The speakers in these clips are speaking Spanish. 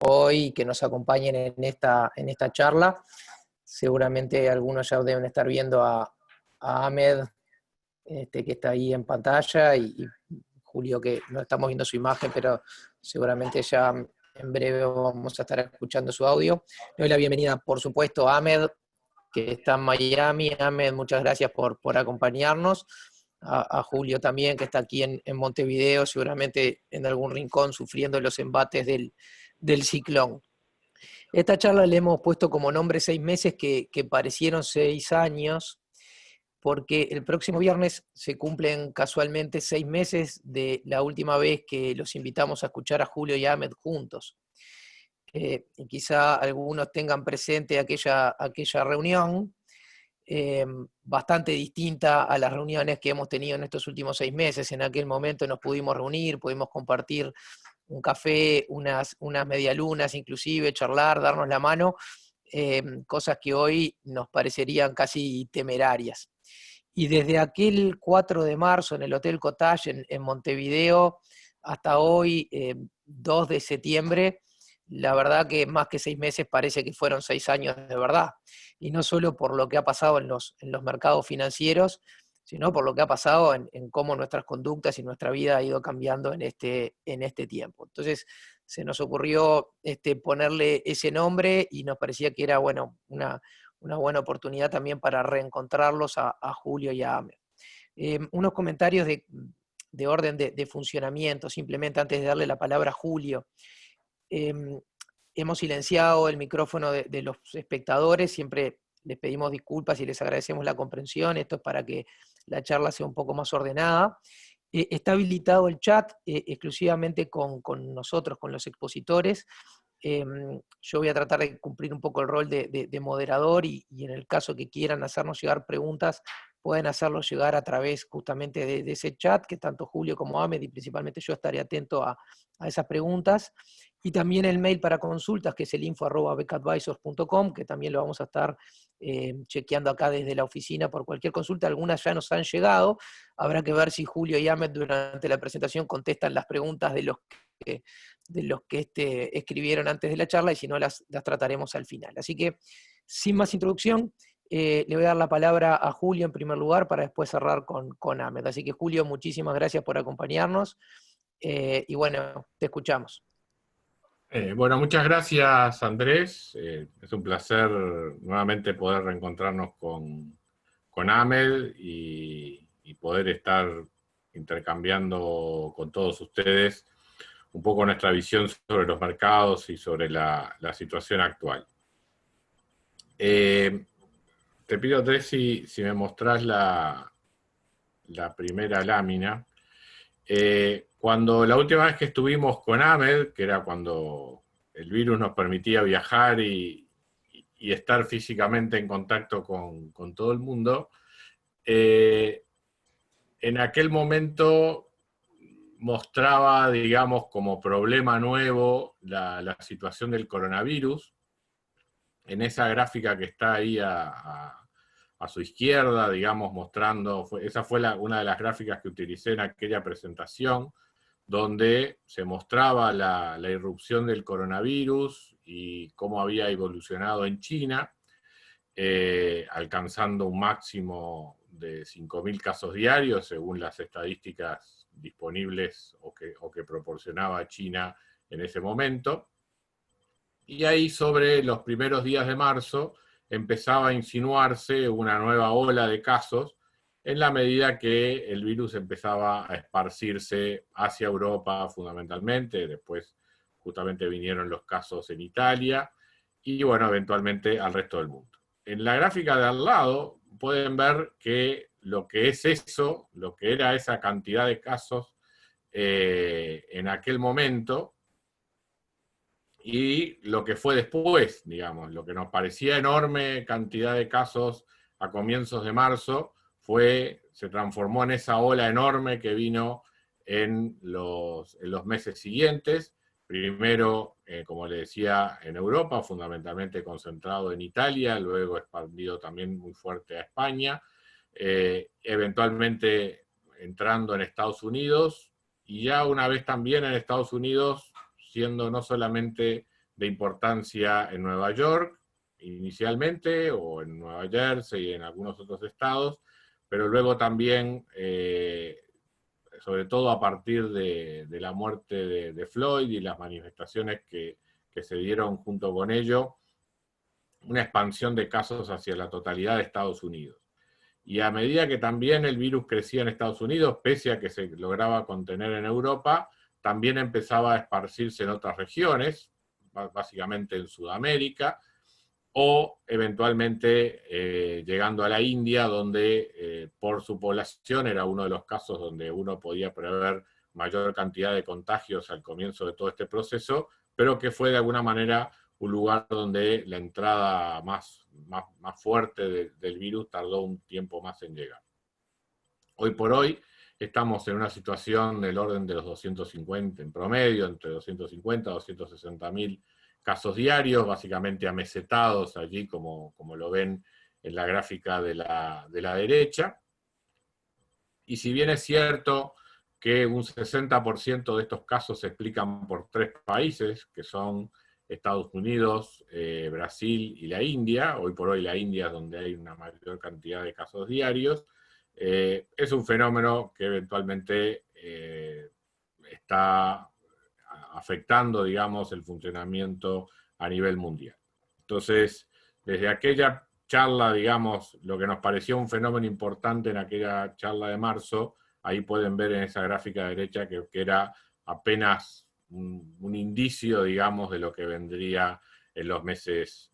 hoy, que nos acompañen en esta charla. Seguramente algunos ya deben estar viendo a Ahmed, que está ahí en pantalla, y Julio, que no estamos viendo su imagen, pero seguramente ya en breve vamos a estar escuchando su audio. Le doy la bienvenida, por supuesto, a Ahmed, que está en Miami. Ahmed, muchas gracias por acompañarnos. A Julio también, que está aquí en Montevideo, seguramente en algún rincón sufriendo los embates del ciclón. Esta charla le hemos puesto como nombre 6 meses que parecieron 6 años, porque el próximo viernes se cumplen casualmente 6 meses de la última vez que los invitamos a escuchar a Julio y Ahmed juntos. Y quizá algunos tengan presente aquella reunión, bastante distinta a las reuniones que hemos tenido en estos últimos 6 meses. En aquel momento nos pudimos reunir, pudimos compartir un café, unas medialunas inclusive, charlar, darnos la mano, cosas que hoy nos parecerían casi temerarias. Y desde aquel 4 de marzo en el Hotel Cottage en Montevideo hasta hoy, 2 de septiembre, la verdad que más que 6 meses parece que fueron 6 años de verdad. Y no solo por lo que ha pasado en los mercados financieros, sino por lo que ha pasado en cómo nuestras conductas y nuestra vida ha ido cambiando en este tiempo. Entonces se nos ocurrió ponerle ese nombre y nos parecía que era bueno, una buena oportunidad también para reencontrarlos a Julio y a Ahmed. Unos comentarios de orden de funcionamiento, simplemente antes de darle la palabra a Julio. Hemos silenciado el micrófono de los espectadores, siempre les pedimos disculpas y les agradecemos la comprensión. Esto es para que la charla sea un poco más ordenada. Está habilitado el chat exclusivamente con nosotros, con los expositores. Yo voy a tratar de cumplir un poco el rol de moderador y en el caso que quieran hacernos llegar preguntas, pueden hacerlo llegar a través justamente de ese chat, que tanto Julio como Ahmed y principalmente yo estaré atento a esas preguntas. Y también el mail para consultas, que es el info@becadvisors.com, que también lo vamos a estar chequeando acá desde la oficina por cualquier consulta. Algunas ya nos han llegado. Habrá que ver si Julio y Ahmed durante la presentación contestan las preguntas de los que escribieron antes de la charla, y si no las trataremos al final. Así que, sin más introducción, le voy a dar la palabra a Julio en primer lugar para después cerrar con Ahmed. Así que, Julio, muchísimas gracias por acompañarnos y bueno, te escuchamos. Bueno, muchas gracias, Andrés. Es un placer nuevamente poder reencontrarnos con Ahmed y poder estar intercambiando con todos ustedes un poco nuestra visión sobre los mercados y sobre la situación actual. Te pido, Andrés, si me mostrás la primera lámina. Cuando la última vez que estuvimos con Ahmed, que era cuando el virus nos permitía viajar y estar físicamente en contacto con todo el mundo, en aquel momento mostraba, digamos, como problema nuevo la situación del coronavirus. En esa gráfica que está ahí a su izquierda, digamos, mostrando, esa fue una de las gráficas que utilicé en aquella presentación, donde se mostraba la irrupción del coronavirus y cómo había evolucionado en China, alcanzando un máximo de 5.000 casos diarios, según las estadísticas disponibles o que proporcionaba China en ese momento. Y ahí, sobre los primeros días de marzo, empezaba a insinuarse una nueva ola de casos en la medida que el virus empezaba a esparcirse hacia Europa fundamentalmente. Después justamente vinieron los casos en Italia y bueno, eventualmente al resto del mundo. En la gráfica de al lado pueden ver que lo que es eso, lo que era esa cantidad de casos en aquel momento, y lo que fue después, digamos, lo que nos parecía enorme cantidad de casos a comienzos de marzo, se transformó en esa ola enorme que vino en los meses siguientes. Primero, como le decía, en Europa, fundamentalmente concentrado en Italia, luego expandido también muy fuerte a España, eventualmente entrando en Estados Unidos, y ya una vez también en Estados Unidos, siendo no solamente de importancia en Nueva York, inicialmente, o en Nueva Jersey y en algunos otros estados, pero luego también, sobre todo a partir de la muerte de Floyd y las manifestaciones que se dieron junto con ello, una expansión de casos hacia la totalidad de Estados Unidos. Y a medida que también el virus crecía en Estados Unidos, pese a que se lograba contener en Europa, también empezaba a esparcirse en otras regiones, básicamente en Sudamérica, o eventualmente llegando a la India, donde por su población era uno de los casos donde uno podía prever mayor cantidad de contagios al comienzo de todo este proceso, pero que fue de alguna manera un lugar donde la entrada más fuerte del virus tardó un tiempo más en llegar. Hoy por hoy estamos en una situación del orden de los 250 en promedio, entre 250 y 260 mil casos diarios, básicamente amesetados allí, como lo ven en la gráfica de la derecha. Y si bien es cierto que un 60% de estos casos se explican por 3 países, que son Estados Unidos, Brasil y la India, hoy por hoy la India es donde hay una mayor cantidad de casos diarios, es un fenómeno que eventualmente está afectando, digamos, el funcionamiento a nivel mundial. Entonces, desde aquella charla, digamos, lo que nos pareció un fenómeno importante en aquella charla de marzo, ahí pueden ver en esa gráfica derecha que era apenas un indicio, digamos, de lo que vendría en los meses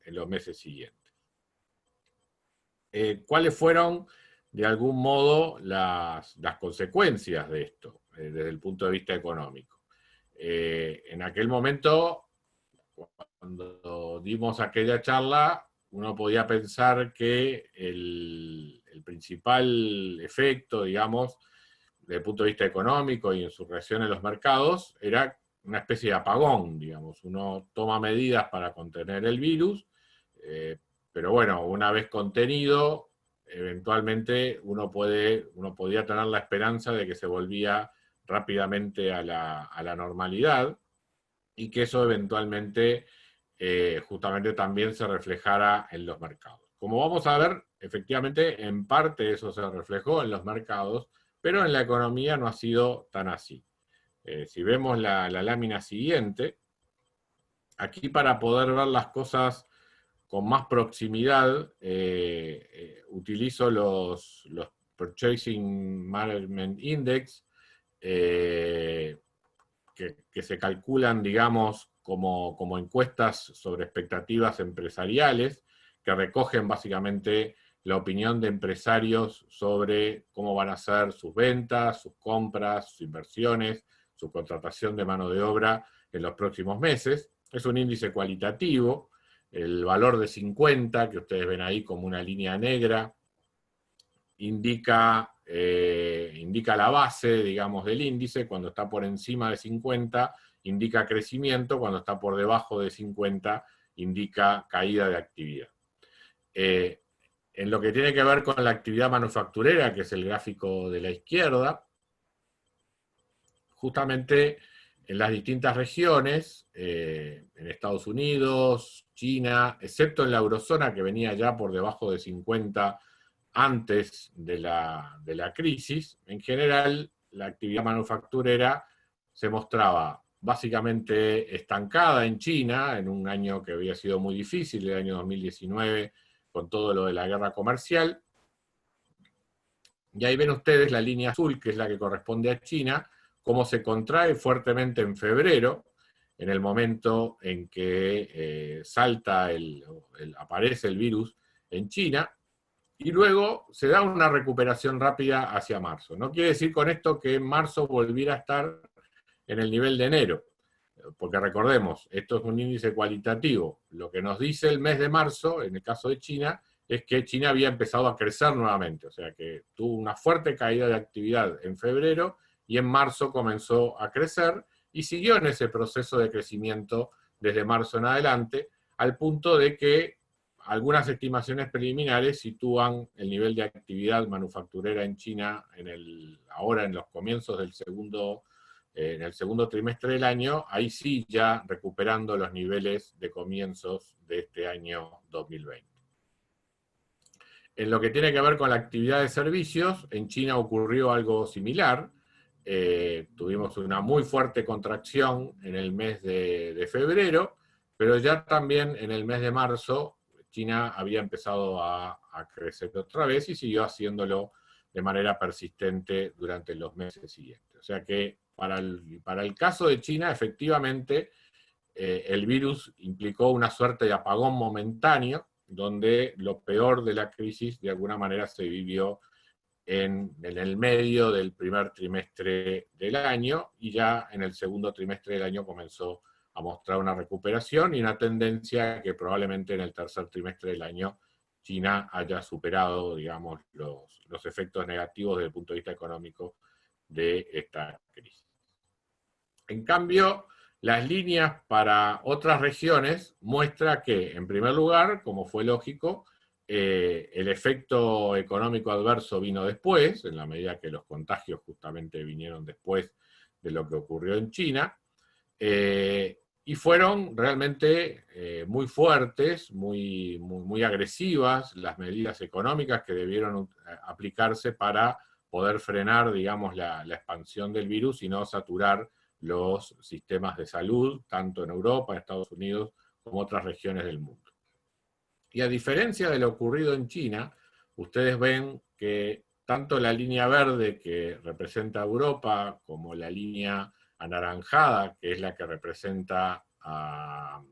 siguientes. ¿Cuáles fueron, de algún modo, las consecuencias de esto, desde el punto de vista económico? En aquel momento, cuando dimos aquella charla, uno podía pensar que el principal efecto, digamos, desde el punto de vista económico y en su reacción en los mercados, era una especie de apagón, digamos. Uno toma medidas para contener el virus, pero bueno, una vez contenido, eventualmente uno podía tener la esperanza de que se volvía rápidamente a la normalidad, y que eso eventualmente justamente también se reflejara en los mercados. Como vamos a ver, efectivamente, en parte eso se reflejó en los mercados, pero en la economía no ha sido tan así. Si vemos la lámina siguiente, aquí para poder ver las cosas con más proximidad, utilizo los Purchasing Management Index, que se calculan, digamos, como encuestas sobre expectativas empresariales, que recogen básicamente la opinión de empresarios sobre cómo van a ser sus ventas, sus compras, sus inversiones, su contratación de mano de obra en los próximos meses. Es un índice cualitativo. El valor de 50, que ustedes ven ahí como una línea negra, indica la base, digamos, del índice. Cuando está por encima de 50, indica crecimiento. Cuando está por debajo de 50, indica caída de actividad. En lo que tiene que ver con la actividad manufacturera, que es el gráfico de la izquierda, justamente en las distintas regiones, en Estados Unidos, China, excepto en la eurozona, que venía ya por debajo de 50 antes de la crisis, en general la actividad manufacturera se mostraba básicamente estancada en China, en un año que había sido muy difícil, el año 2019, con todo lo de la guerra comercial. Y ahí ven ustedes la línea azul, que es la que corresponde a China, cómo se contrae fuertemente en febrero, en el momento en que aparece el virus en China, y luego se da una recuperación rápida hacia marzo. No quiere decir con esto que en marzo volviera a estar en el nivel de enero, porque recordemos, esto es un índice cualitativo. Lo que nos dice el mes de marzo, en el caso de China, es que China había empezado a crecer nuevamente, o sea que tuvo una fuerte caída de actividad en febrero y en marzo comenzó a crecer y siguió en ese proceso de crecimiento desde marzo en adelante, al punto de que algunas estimaciones preliminares sitúan el nivel de actividad manufacturera en China ahora en los comienzos del segundo en el segundo trimestre del año, ahí sí ya recuperando los niveles de comienzos de este año 2020. En lo que tiene que ver con la actividad de servicios, en China ocurrió algo similar. Tuvimos una muy fuerte contracción en el mes de febrero, pero ya también en el mes de marzo China había empezado a crecer otra vez y siguió haciéndolo de manera persistente durante los meses siguientes. O sea que para el caso de China, efectivamente, el virus implicó una suerte de apagón momentáneo, donde lo peor de la crisis de alguna manera se vivió en el medio del primer trimestre del año, y ya en el segundo trimestre del año comenzó a mostrar una recuperación y una tendencia que probablemente en el tercer trimestre del año China haya superado, digamos, los efectos negativos desde el punto de vista económico de esta crisis. En cambio, las líneas para otras regiones muestra que, en primer lugar, como fue lógico, el efecto económico adverso vino después, en la medida que los contagios justamente vinieron después de lo que ocurrió en China, y fueron realmente muy fuertes, muy agresivas las medidas económicas que debieron aplicarse para poder frenar, digamos, la expansión del virus y no saturar los sistemas de salud, tanto en Europa, en Estados Unidos, como otras regiones del mundo. Y a diferencia de lo ocurrido en China, ustedes ven que tanto la línea verde que representa a Europa, como la línea anaranjada, que es la que representa a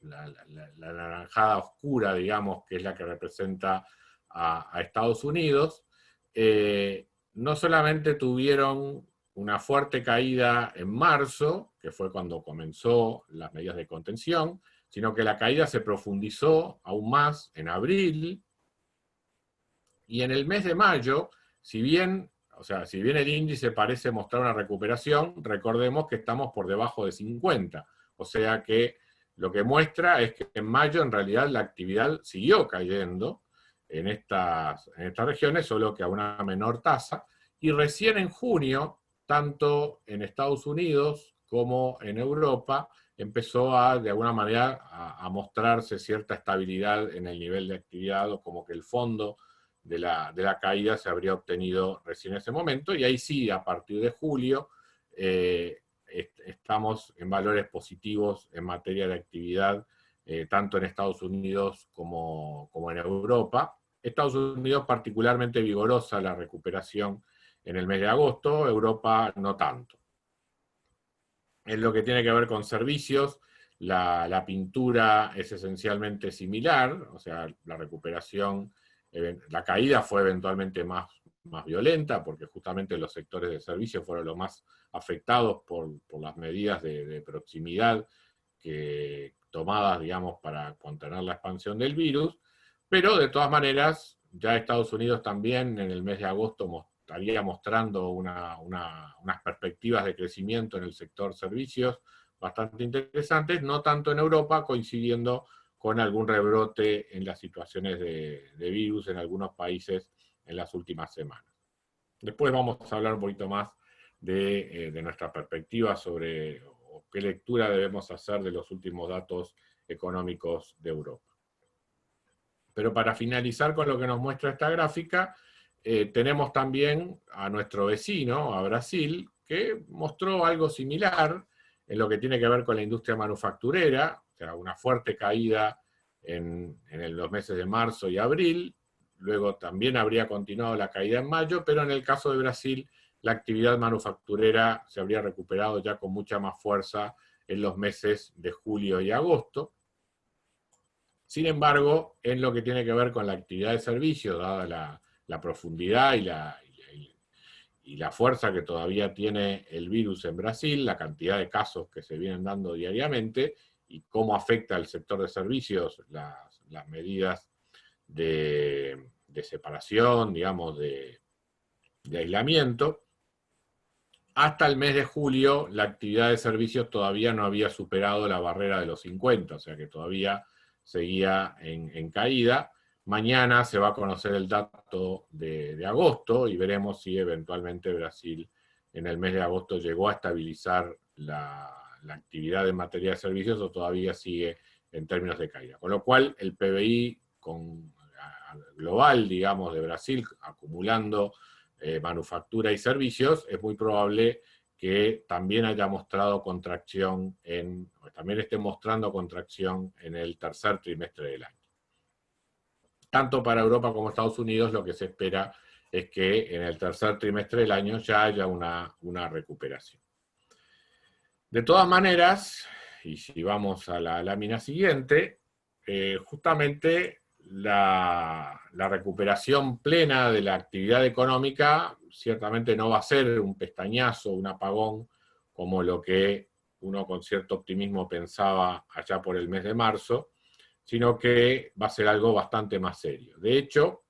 la anaranjada oscura, digamos, que es la que representa a Estados Unidos, no solamente tuvieron una fuerte caída en marzo, que fue cuando comenzó las medidas de contención, sino que la caída se profundizó aún más en abril, y en el mes de mayo, si bien el índice parece mostrar una recuperación, recordemos que estamos por debajo de 50, o sea que lo que muestra es que en mayo en realidad la actividad siguió cayendo en estas regiones, solo que a una menor tasa, y recién en junio, tanto en Estados Unidos como en Europa, empezó de alguna manera, a mostrarse cierta estabilidad en el nivel de actividad, o como que el fondo de la caída se habría obtenido recién en ese momento, y ahí sí, a partir de julio, estamos en valores positivos en materia de actividad, tanto en Estados Unidos como en Europa. Estados Unidos particularmente vigorosa la recuperación en el mes de agosto, Europa no tanto. En lo que tiene que ver con servicios, la pintura es esencialmente similar, o sea, la recuperación, la caída fue eventualmente más violenta, porque justamente los sectores de servicios fueron los más afectados por las medidas de proximidad tomadas, digamos, para contener la expansión del virus, pero de todas maneras, ya Estados Unidos también en el mes de agosto estaría mostrando unas perspectivas de crecimiento en el sector servicios bastante interesantes, no tanto en Europa, coincidiendo con algún rebrote en las situaciones de virus en algunos países en las últimas semanas. Después vamos a hablar un poquito más de nuestra perspectiva sobre qué lectura debemos hacer de los últimos datos económicos de Europa. Pero para finalizar con lo que nos muestra esta gráfica, tenemos también a nuestro vecino, a Brasil, que mostró algo similar en lo que tiene que ver con la industria manufacturera, o sea, una fuerte caída en los meses de marzo y abril. Luego también habría continuado la caída en mayo, pero en el caso de Brasil, la actividad manufacturera se habría recuperado ya con mucha más fuerza en los meses de julio y agosto. Sin embargo, en lo que tiene que ver con la actividad de servicio, dada la profundidad y la fuerza que todavía tiene el virus en Brasil, la cantidad de casos que se vienen dando diariamente, y cómo afecta al sector de servicios las medidas de separación, digamos, de aislamiento, hasta el mes de julio la actividad de servicios todavía no había superado la barrera de los 50, o sea que todavía seguía en caída. Mañana se va a conocer el dato de agosto y veremos si eventualmente Brasil en el mes de agosto llegó a estabilizar la actividad en materia de servicios o todavía sigue en términos de caída. Con lo cual, el PBI global, digamos, de Brasil, acumulando manufactura y servicios, es muy probable que también haya mostrado contracción, también esté mostrando contracción en el tercer trimestre del año. Tanto para Europa como Estados Unidos, lo que se espera es que en el tercer trimestre del año ya haya una recuperación. De todas maneras, y si vamos a la lámina siguiente, justamente la recuperación plena de la actividad económica ciertamente no va a ser un pestañazo, un apagón, como lo que uno con cierto optimismo pensaba allá por el mes de marzo, sino que va a ser algo bastante más serio. De hecho,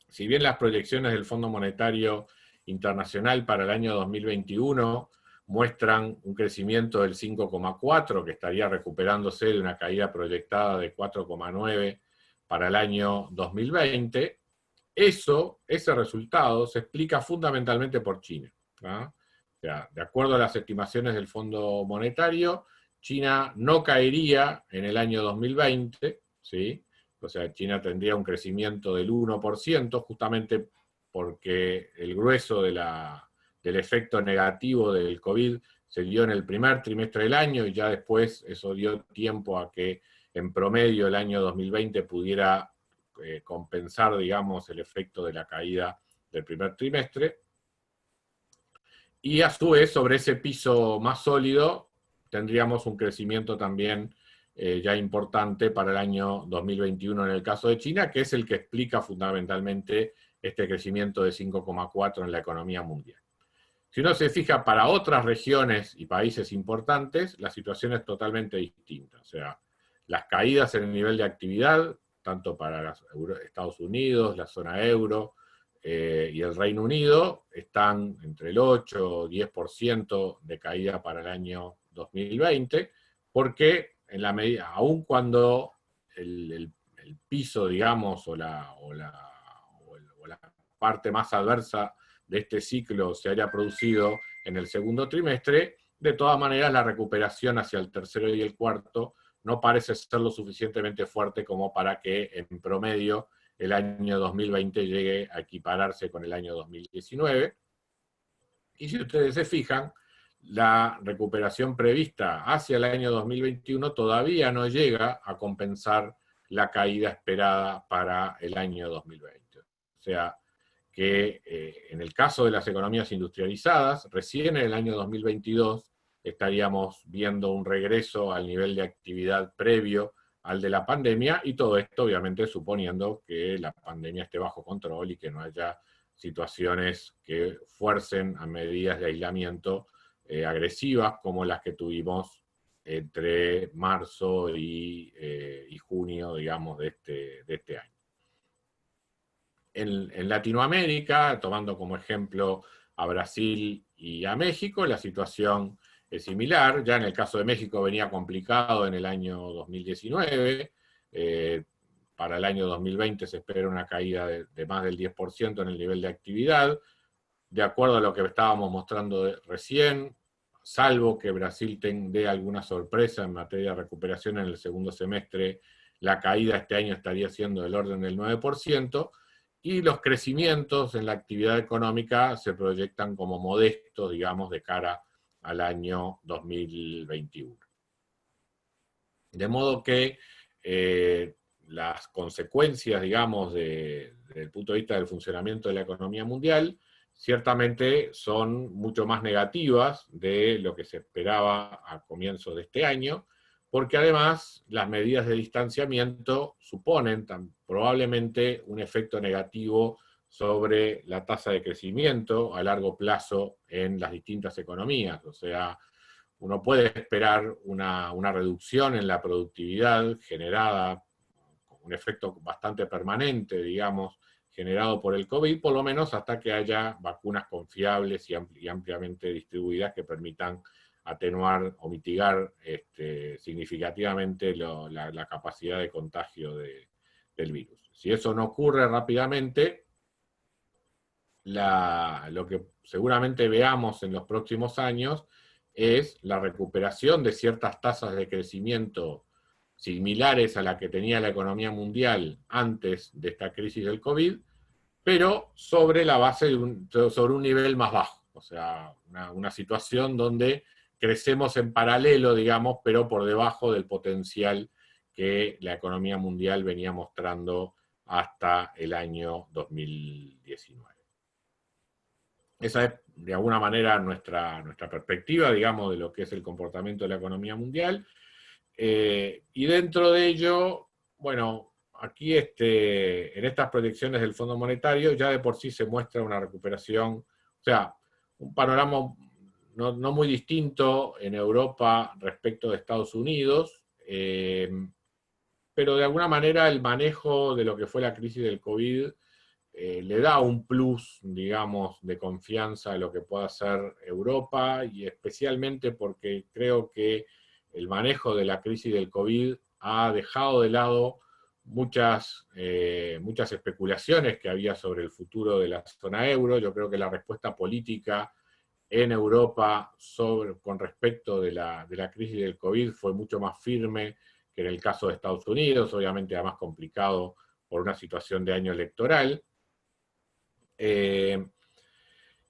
si bien las proyecciones del Fondo Monetario Internacional para el año 2021 muestran un crecimiento del 5,4, que estaría recuperándose de una caída proyectada de 4,9 para el año 2020, ese resultado se explica fundamentalmente por China, ¿no? O sea, de acuerdo a las estimaciones del Fondo Monetario, China no caería en el año 2020, ¿sí? O sea, China tendría un crecimiento del 1%, justamente porque el grueso del efecto negativo del COVID se dio en el primer trimestre del año y ya después eso dio tiempo a que en promedio el año 2020 pudiera compensar, digamos, el efecto de la caída del primer trimestre. Y a su vez, sobre ese piso más sólido, tendríamos un crecimiento también ya importante para el año 2021 en el caso de China, que es el que explica fundamentalmente este crecimiento de 5,4 en la economía mundial. Si uno se fija para otras regiones y países importantes, la situación es totalmente distinta. O sea, las caídas en el nivel de actividad, tanto para Estados Unidos, la zona euro y el Reino Unido, están entre el 8 y 10% de caída para el año 2020, porque en la medida, aun cuando el piso, digamos, o la parte más adversa de este ciclo se haya producido en el segundo trimestre, de todas maneras la recuperación hacia el tercero y el cuarto no parece ser lo suficientemente fuerte como para que en promedio el año 2020 llegue a equipararse con el año 2019. Y si ustedes se fijan, la recuperación prevista hacia el año 2021 todavía no llega a compensar la caída esperada para el año 2020. O sea, que en el caso de las economías industrializadas, recién en el año 2022 estaríamos viendo un regreso al nivel de actividad previo al de la pandemia, y todo esto obviamente suponiendo que la pandemia esté bajo control y que no haya situaciones que fuercen a medidas de aislamiento agresivas como las que tuvimos entre marzo y junio, digamos, de este año. En Latinoamérica, tomando como ejemplo a Brasil y a México, la situación es similar. Ya en el caso de México venía complicado en el año 2019. Para el año 2020 se espera una caída de más del 10% en el nivel de actividad. De acuerdo a lo que estábamos mostrando recién, salvo que Brasil dé alguna sorpresa en materia de recuperación en el segundo semestre, la caída este año estaría siendo del orden del 9%, y los crecimientos en la actividad económica se proyectan como modestos, digamos, de cara al año 2021. De modo que las consecuencias, digamos, desde el punto de vista del funcionamiento de la economía mundial, ciertamente son mucho más negativas de lo que se esperaba a comienzos de este año, porque además las medidas de distanciamiento suponen probablemente un efecto negativo sobre la tasa de crecimiento a largo plazo en las distintas economías. O sea, uno puede esperar una reducción en la productividad generada, un efecto bastante permanente, digamos, generado por el COVID, por lo menos hasta que haya vacunas confiables y ampliamente distribuidas que permitan atenuar o mitigar significativamente la capacidad de contagio del virus. Si eso no ocurre rápidamente, lo que seguramente veamos en los próximos años es la recuperación de ciertas tasas de crecimiento similares a la que tenía la economía mundial antes de esta crisis del COVID, pero sobre la base sobre un nivel más bajo. O sea, una situación donde crecemos en paralelo, digamos, pero por debajo del potencial que la economía mundial venía mostrando hasta el año 2019. Esa es, de alguna manera, nuestra perspectiva, digamos, de lo que es el comportamiento de la economía mundial. Y dentro de ello, bueno, aquí en estas proyecciones del Fondo Monetario ya de por sí se muestra una recuperación, o sea, un panorama no muy distinto en Europa respecto de Estados Unidos, pero de alguna manera el manejo de lo que fue la crisis del COVID le da un plus, digamos, de confianza a lo que pueda hacer Europa, y especialmente porque creo que el manejo de la crisis del COVID ha dejado de lado muchas especulaciones que había sobre el futuro de la zona euro. Yo creo que la respuesta política en Europa con respecto de la crisis del COVID fue mucho más firme que en el caso de Estados Unidos, obviamente era más complicado por una situación de año electoral.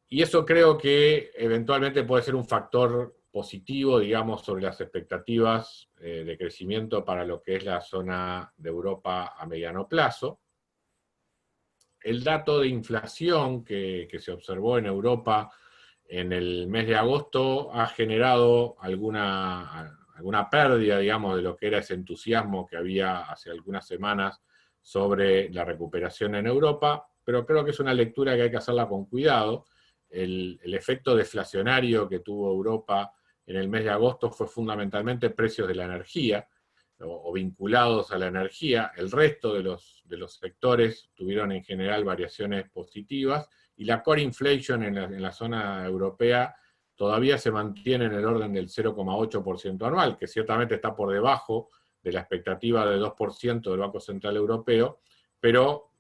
Y eso creo que eventualmente puede ser un factor positivo, digamos, sobre las expectativas de crecimiento para lo que es la zona de Europa a mediano plazo. El dato de inflación que se observó en Europa en el mes de agosto ha generado alguna pérdida, digamos, de lo que era ese entusiasmo que había hace algunas semanas sobre la recuperación en Europa, pero creo que es una lectura que hay que hacerla con cuidado. El efecto deflacionario que tuvo Europa en el mes de agosto fue fundamentalmente precios de la energía, o vinculados a la energía. El resto de los sectores tuvieron en general variaciones positivas, y la core inflation en la zona europea todavía se mantiene en el orden del 0,8% anual, que ciertamente está por debajo de la expectativa de 2% del Banco Central Europeo, pero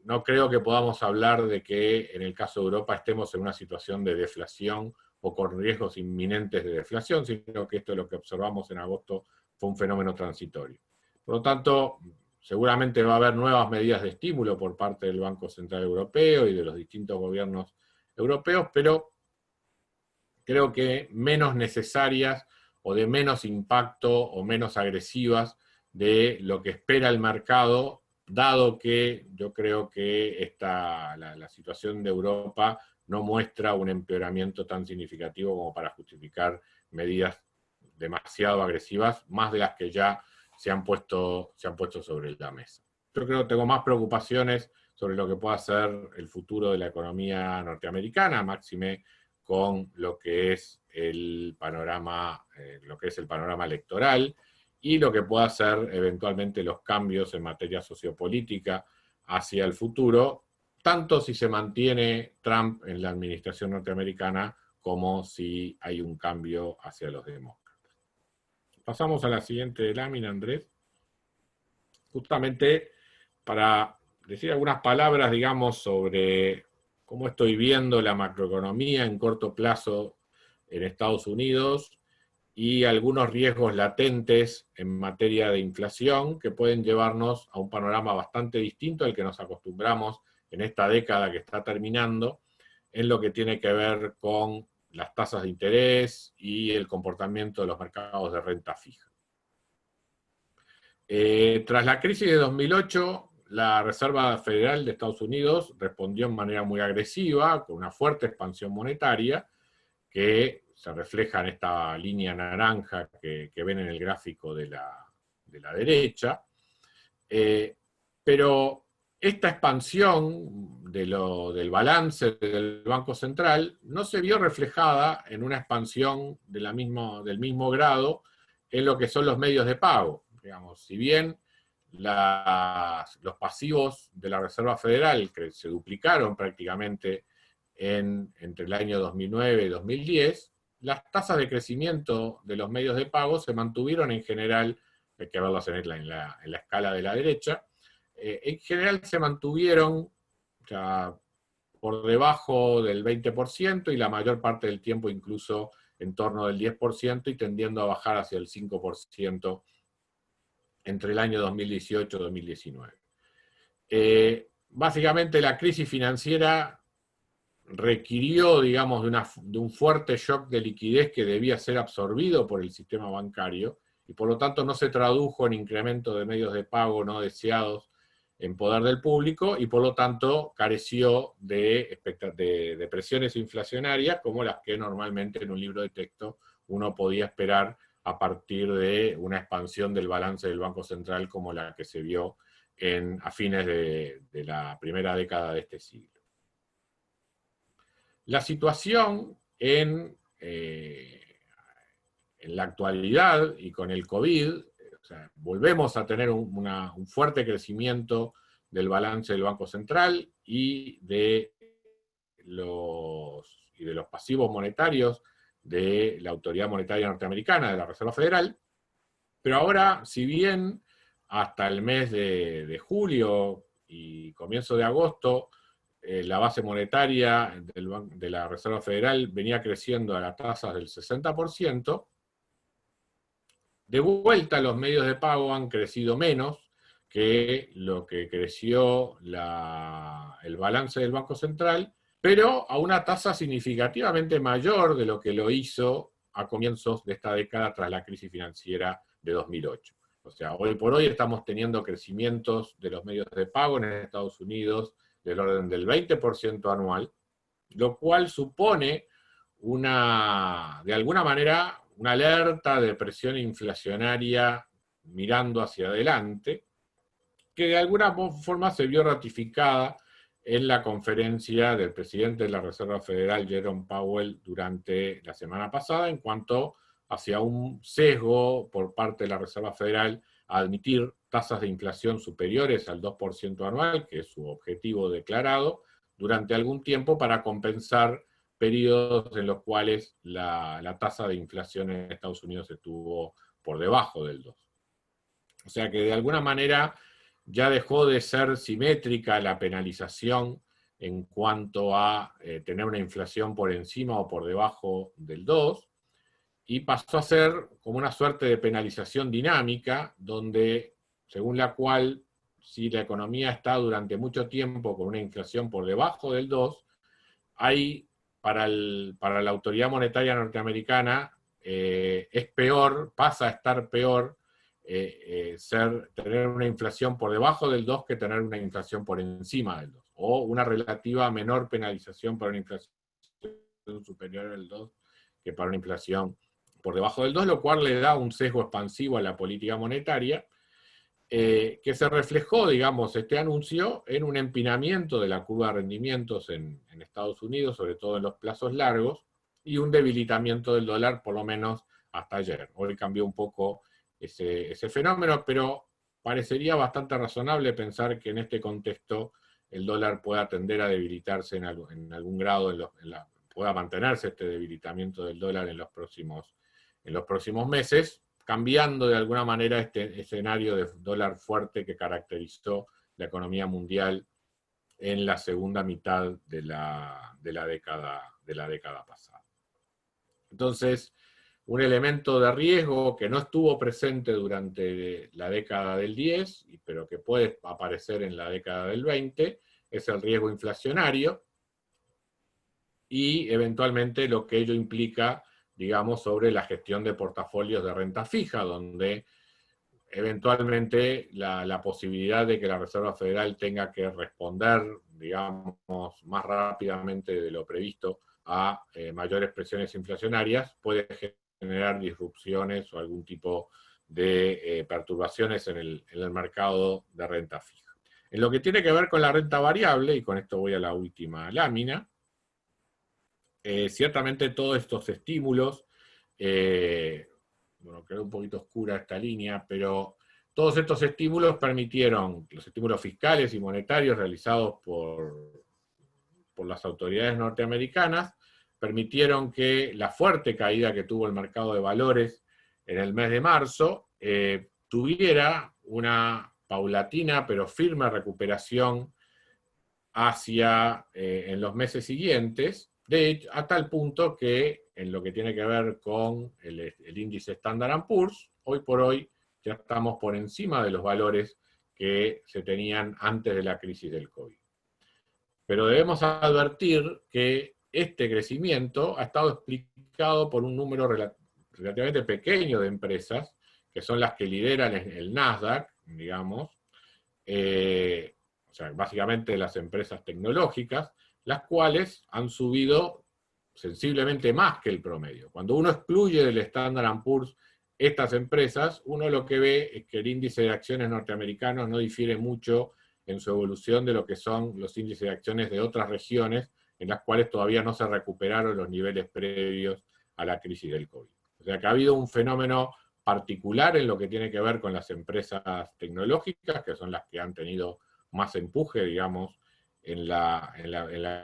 no creo que podamos hablar de que en el caso de Europa estemos en una situación de deflación o con riesgos inminentes de deflación, sino que esto es lo que observamos en agosto, fue un fenómeno transitorio. Por lo tanto, seguramente va a haber nuevas medidas de estímulo por parte del Banco Central Europeo y de los distintos gobiernos europeos, pero creo que menos necesarias o de menos impacto o menos agresivas de lo que espera el mercado, dado que yo creo que la situación de Europa no muestra un empeoramiento tan significativo como para justificar medidas demasiado agresivas, más de las que ya se han puesto sobre la mesa. Yo creo que tengo más preocupaciones sobre lo que pueda ser el futuro de la economía norteamericana, máxime con lo que es el panorama electoral, y lo que pueda ser eventualmente los cambios en materia sociopolítica hacia el futuro, tanto si se mantiene Trump en la administración norteamericana como si hay un cambio hacia los demócratas. Pasamos a la siguiente lámina, Andrés. Justamente para decir algunas palabras, digamos, sobre cómo estoy viendo la macroeconomía en corto plazo en Estados Unidos y algunos riesgos latentes en materia de inflación que pueden llevarnos a un panorama bastante distinto al que nos acostumbramos en esta década que está terminando, en lo que tiene que ver con las tasas de interés y el comportamiento de los mercados de renta fija. Tras la crisis de 2008, la Reserva Federal de Estados Unidos respondió de manera muy agresiva, con una fuerte expansión monetaria, que se refleja en esta línea naranja que ven en el gráfico de la derecha. Pero esta expansión del balance del Banco Central no se vio reflejada en una expansión del mismo grado en lo que son los medios de pago. Digamos, si bien los pasivos de la Reserva Federal, que se duplicaron prácticamente entre el año 2009 y 2010, las tasas de crecimiento de los medios de pago se mantuvieron en general, hay que verlas en la escala de la derecha, en general se mantuvieron, o sea, por debajo del 20% y la mayor parte del tiempo incluso en torno del 10% y tendiendo a bajar hacia el 5% entre el año 2018 y 2019. Básicamente la crisis financiera requirió, digamos, de un fuerte shock de liquidez que debía ser absorbido por el sistema bancario y por lo tanto no se tradujo en incremento de medios de pago no deseados en poder del público y por lo tanto careció de presiones inflacionarias como las que normalmente en un libro de texto uno podía esperar a partir de una expansión del balance del Banco Central como la que se vio a fines de la primera década de este siglo. La situación en la actualidad y con el COVID, o sea, volvemos a tener un fuerte crecimiento del balance del Banco Central y de los pasivos monetarios de la Autoridad Monetaria Norteamericana, de la Reserva Federal, pero ahora, si bien hasta el mes de julio y comienzo de agosto, la base monetaria de la Reserva Federal venía creciendo a las tasas del 60%, de vuelta los medios de pago han crecido menos que lo que creció el balance del Banco Central, pero a una tasa significativamente mayor de lo que lo hizo a comienzos de esta década tras la crisis financiera de 2008. O sea, hoy por hoy estamos teniendo crecimientos de los medios de pago en Estados Unidos del orden del 20% anual, lo cual supone de alguna manera, una alerta de presión inflacionaria mirando hacia adelante, que de alguna forma se vio ratificada en la conferencia del presidente de la Reserva Federal, Jerome Powell, durante la semana pasada, en cuanto hacia un sesgo por parte de la Reserva Federal a admitir tasas de inflación superiores al 2% anual, que es su objetivo declarado, durante algún tiempo para compensar periodos en los cuales la tasa de inflación en Estados Unidos estuvo por debajo del 2. O sea que de alguna manera ya dejó de ser simétrica la penalización en cuanto a tener una inflación por encima o por debajo del 2, y pasó a ser como una suerte de penalización dinámica, donde, según la cual, si la economía está durante mucho tiempo con una inflación por debajo del 2, hay, para la autoridad monetaria norteamericana, es peor, pasa a estar peor tener una inflación por debajo del 2 que tener una inflación por encima del 2, o una relativa menor penalización para una inflación superior al 2 que para una inflación por debajo del 2, lo cual le da un sesgo expansivo a la política monetaria, que se reflejó, digamos, este anuncio en un empinamiento de la curva de rendimientos en Estados Unidos, sobre todo en los plazos largos, y un debilitamiento del dólar, por lo menos hasta ayer. Hoy cambió un poco ese fenómeno, pero parecería bastante razonable pensar que en este contexto el dólar pueda tender a debilitarse en algún grado, pueda mantenerse este debilitamiento del dólar en los próximos meses, cambiando de alguna manera este escenario de dólar fuerte que caracterizó la economía mundial en la segunda mitad de la década pasada. Entonces, un elemento de riesgo que no estuvo presente durante la década del 10, pero que puede aparecer en la década del 20, es el riesgo inflacionario y eventualmente lo que ello implica, digamos, sobre la gestión de portafolios de renta fija, donde eventualmente la posibilidad de que la Reserva Federal tenga que responder, digamos, más rápidamente de lo previsto a mayores presiones inflacionarias puede generar disrupciones o algún tipo de perturbaciones en el mercado de renta fija. En lo que tiene que ver con la renta variable, y con esto voy a la última lámina, ciertamente todos estos estímulos, bueno, quedó un poquito oscura esta línea, pero todos estos estímulos permitieron, los estímulos fiscales y monetarios realizados por las autoridades norteamericanas, permitieron que la fuerte caída que tuvo el mercado de valores en el mes de marzo tuviera una paulatina pero firme recuperación hacia en los meses siguientes, de hecho, a tal punto que en lo que tiene que ver con el índice Standard & Poor's, hoy por hoy ya estamos por encima de los valores que se tenían antes de la crisis del COVID. Pero debemos advertir que este crecimiento ha estado explicado por un número relativamente pequeño de empresas, que son las que lideran el Nasdaq, digamos, o sea, básicamente las empresas tecnológicas, las cuales han subido sensiblemente más que el promedio. Cuando uno excluye del Standard & Poor's estas empresas, uno lo que ve es que el índice de acciones norteamericanos no difiere mucho en su evolución de lo que son los índices de acciones de otras regiones en las cuales todavía no se recuperaron los niveles previos a la crisis del COVID. O sea que ha habido un fenómeno particular en lo que tiene que ver con las empresas tecnológicas, que son las que han tenido más empuje, digamos, en la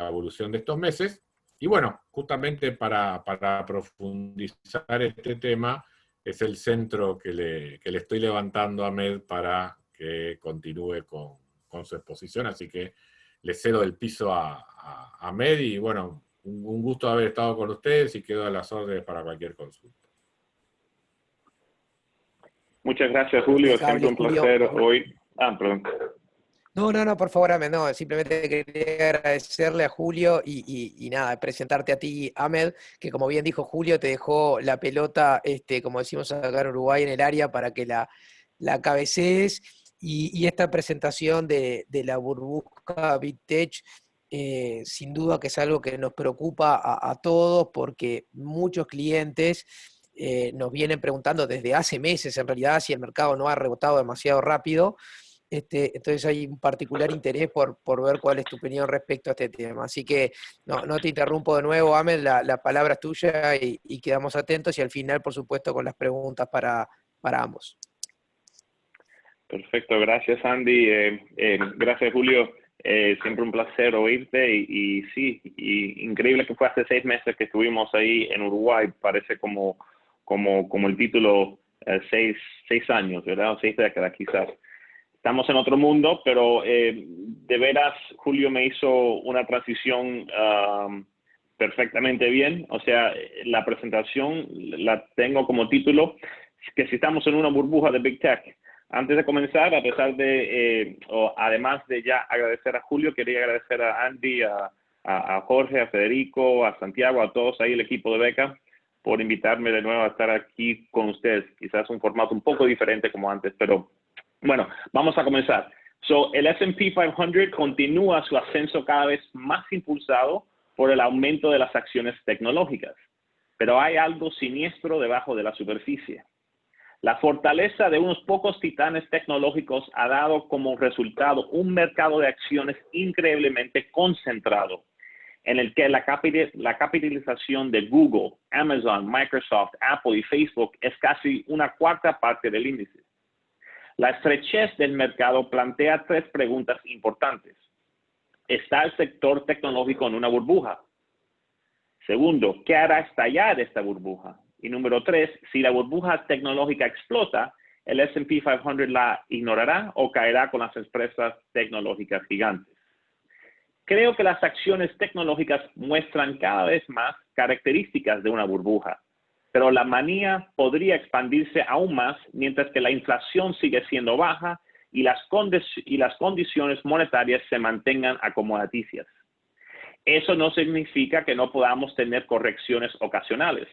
evolución de estos meses. Y bueno, justamente para profundizar este tema, es el centro que le estoy levantando a Ahmed para que continúe con su exposición, así que le cedo el piso a Ahmed, y bueno, un gusto haber estado con ustedes y quedo a las órdenes para cualquier consulta. Muchas gracias, Julio. Siempre un placer hoy. Perdón. No, por favor, Ahmed, no, simplemente quería agradecerle a Julio y nada, presentarte a ti, Ahmed, que como bien dijo Julio, te dejó la pelota, como decimos acá en Uruguay, en el área para que la cabecees, y esta presentación de la burbuja Big Tech, sin duda que es algo que nos preocupa a todos, porque muchos clientes nos vienen preguntando desde hace meses, en realidad, si el mercado no ha rebotado demasiado rápido. Entonces hay un particular interés por ver cuál es tu opinión respecto a este tema. Así que no te interrumpo de nuevo, Ahmed, la palabra es tuya y quedamos atentos, y al final, por supuesto, con las preguntas para ambos. Perfecto, gracias, Andy. Gracias, Julio. Siempre un placer oírte y sí, increíble que fue hace 6 meses que estuvimos ahí en Uruguay. Parece como el título 6 años, ¿verdad? O 6 décadas quizás. Estamos en otro mundo, pero de veras, Julio me hizo una transición perfectamente bien. O sea, la presentación la tengo como título, que si estamos en una burbuja de Big Tech. Antes de comenzar, a pesar de, además de ya agradecer a Julio, quería agradecer a Andy, a Jorge, a Federico, a Santiago, a todos ahí, el equipo de Beca, por invitarme de nuevo a estar aquí con ustedes. Quizás un formato un poco diferente como antes, pero bueno, vamos a comenzar. El S&P 500 continúa su ascenso cada vez más impulsado por el aumento de las acciones tecnológicas, pero hay algo siniestro debajo de la superficie. La fortaleza de unos pocos titanes tecnológicos ha dado como resultado un mercado de acciones increíblemente concentrado, en el que la capitalización de Google, Amazon, Microsoft, Apple y Facebook es casi una cuarta parte del índice. La estrechez del mercado plantea 3 preguntas importantes. ¿Está el sector tecnológico en una burbuja? Segundo, ¿qué hará estallar esta burbuja? Y número 3, si la burbuja tecnológica explota, ¿el S&P 500 la ignorará o caerá con las empresas tecnológicas gigantes? Creo que las acciones tecnológicas muestran cada vez más características de una burbuja, pero la manía podría expandirse aún más mientras que la inflación sigue siendo baja y las condiciones monetarias se mantengan acomodaticias. Eso no significa que no podamos tener correcciones ocasionales.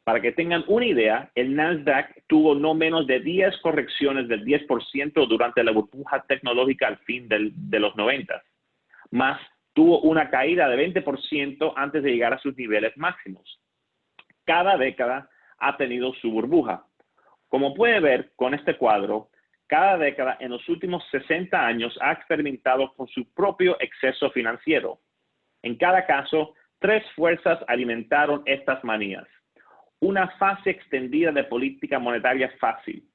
Para que tengan una idea, el Nasdaq tuvo no menos de 10 correcciones del 10% durante la burbuja tecnológica al fin de los 90, más tuvo una caída de 20% antes de llegar a sus niveles máximos. Cada década ha tenido su burbuja. Como puede ver con este cuadro, cada década en los últimos 60 años ha experimentado con su propio exceso financiero. En cada caso, 3 fuerzas alimentaron estas manías. Una fase extendida de política monetaria fácil,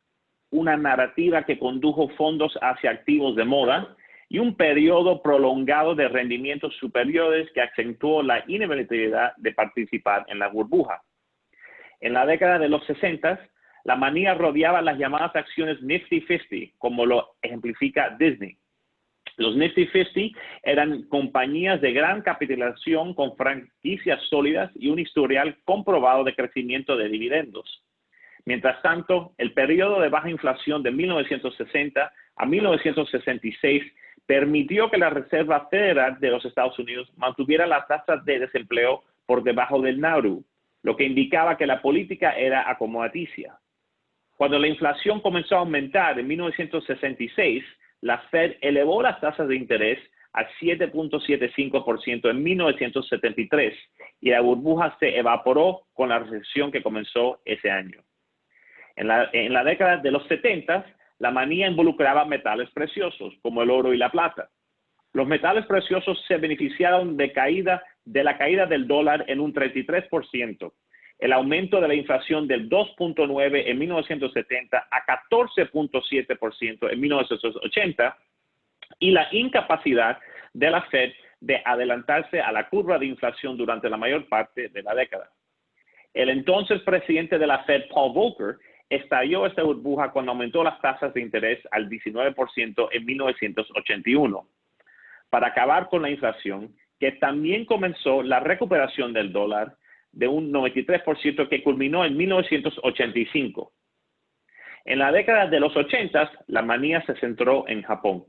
una narrativa que condujo fondos hacia activos de moda y un periodo prolongado de rendimientos superiores que acentuó la inevitabilidad de participar en la burbuja. En la década de los 60, la manía rodeaba las llamadas acciones Nifty 50, como lo ejemplifica Disney. Los Nifty 50 eran compañías de gran capitalización con franquicias sólidas y un historial comprobado de crecimiento de dividendos. Mientras tanto, el periodo de baja inflación de 1960 a 1966 permitió que la Reserva Federal de los Estados Unidos mantuviera las tasas de desempleo por debajo del Nauru, lo que indicaba que la política era acomodaticia. Cuando la inflación comenzó a aumentar en 1966, la Fed elevó las tasas de interés a 7.75% en 1973 y la burbuja se evaporó con la recesión que comenzó ese año. En la década de los 70, la manía involucraba metales preciosos como el oro y la plata. Los metales preciosos se beneficiaron de la caída del dólar en un 33%, el aumento de la inflación del 2.9% en 1970 a 14.7% en 1980 y la incapacidad de la Fed de adelantarse a la curva de inflación durante la mayor parte de la década. El entonces presidente de la Fed, Paul Volcker, estalló esta burbuja cuando aumentó las tasas de interés al 19% en 1981. Para acabar con la inflación, que también comenzó la recuperación del dólar de un 93% que culminó en 1985. En la década de los 80, la manía se centró en Japón.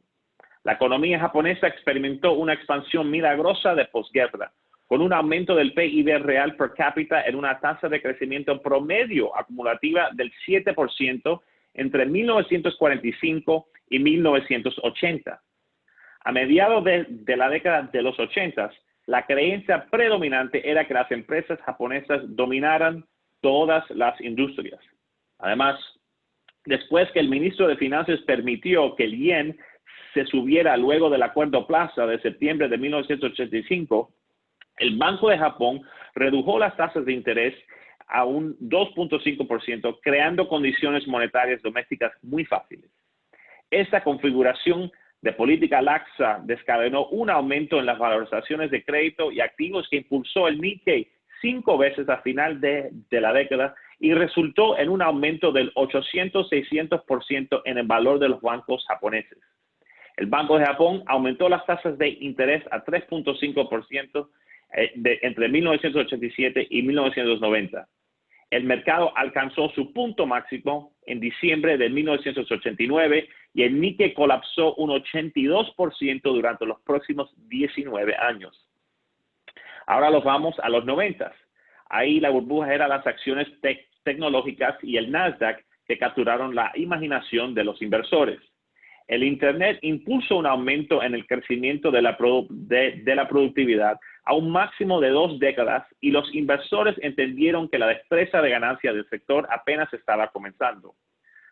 La economía japonesa experimentó una expansión milagrosa de posguerra, con un aumento del PIB real per cápita en una tasa de crecimiento promedio acumulativa del 7% entre 1945 y 1980. A mediados de la década de los 80, la creencia predominante era que las empresas japonesas dominaran todas las industrias. Además, después que el ministro de Finanzas permitió que el yen se subiera luego del Acuerdo Plaza de septiembre de 1985, el Banco de Japón redujo las tasas de interés a un 2.5%, creando condiciones monetarias domésticas muy fáciles. Esta configuración de política laxa desencadenó un aumento en las valorizaciones de crédito y activos que impulsó el Nikkei 5 veces a final de la década y resultó en un aumento del 800-600% en el valor de los bancos japoneses. El Banco de Japón aumentó las tasas de interés a 3.5% entre 1987 y 1990. El mercado alcanzó su punto máximo en diciembre de 1989 y el Nikkei colapsó un 82% durante los próximos 19 años. Ahora los vamos a los 90. Ahí la burbuja era las acciones tecnológicas y el Nasdaq que capturaron la imaginación de los inversores. El Internet impulsó un aumento en el crecimiento de la productividad a un máximo de 2 décadas y los inversores entendieron que la destreza de ganancia del sector apenas estaba comenzando.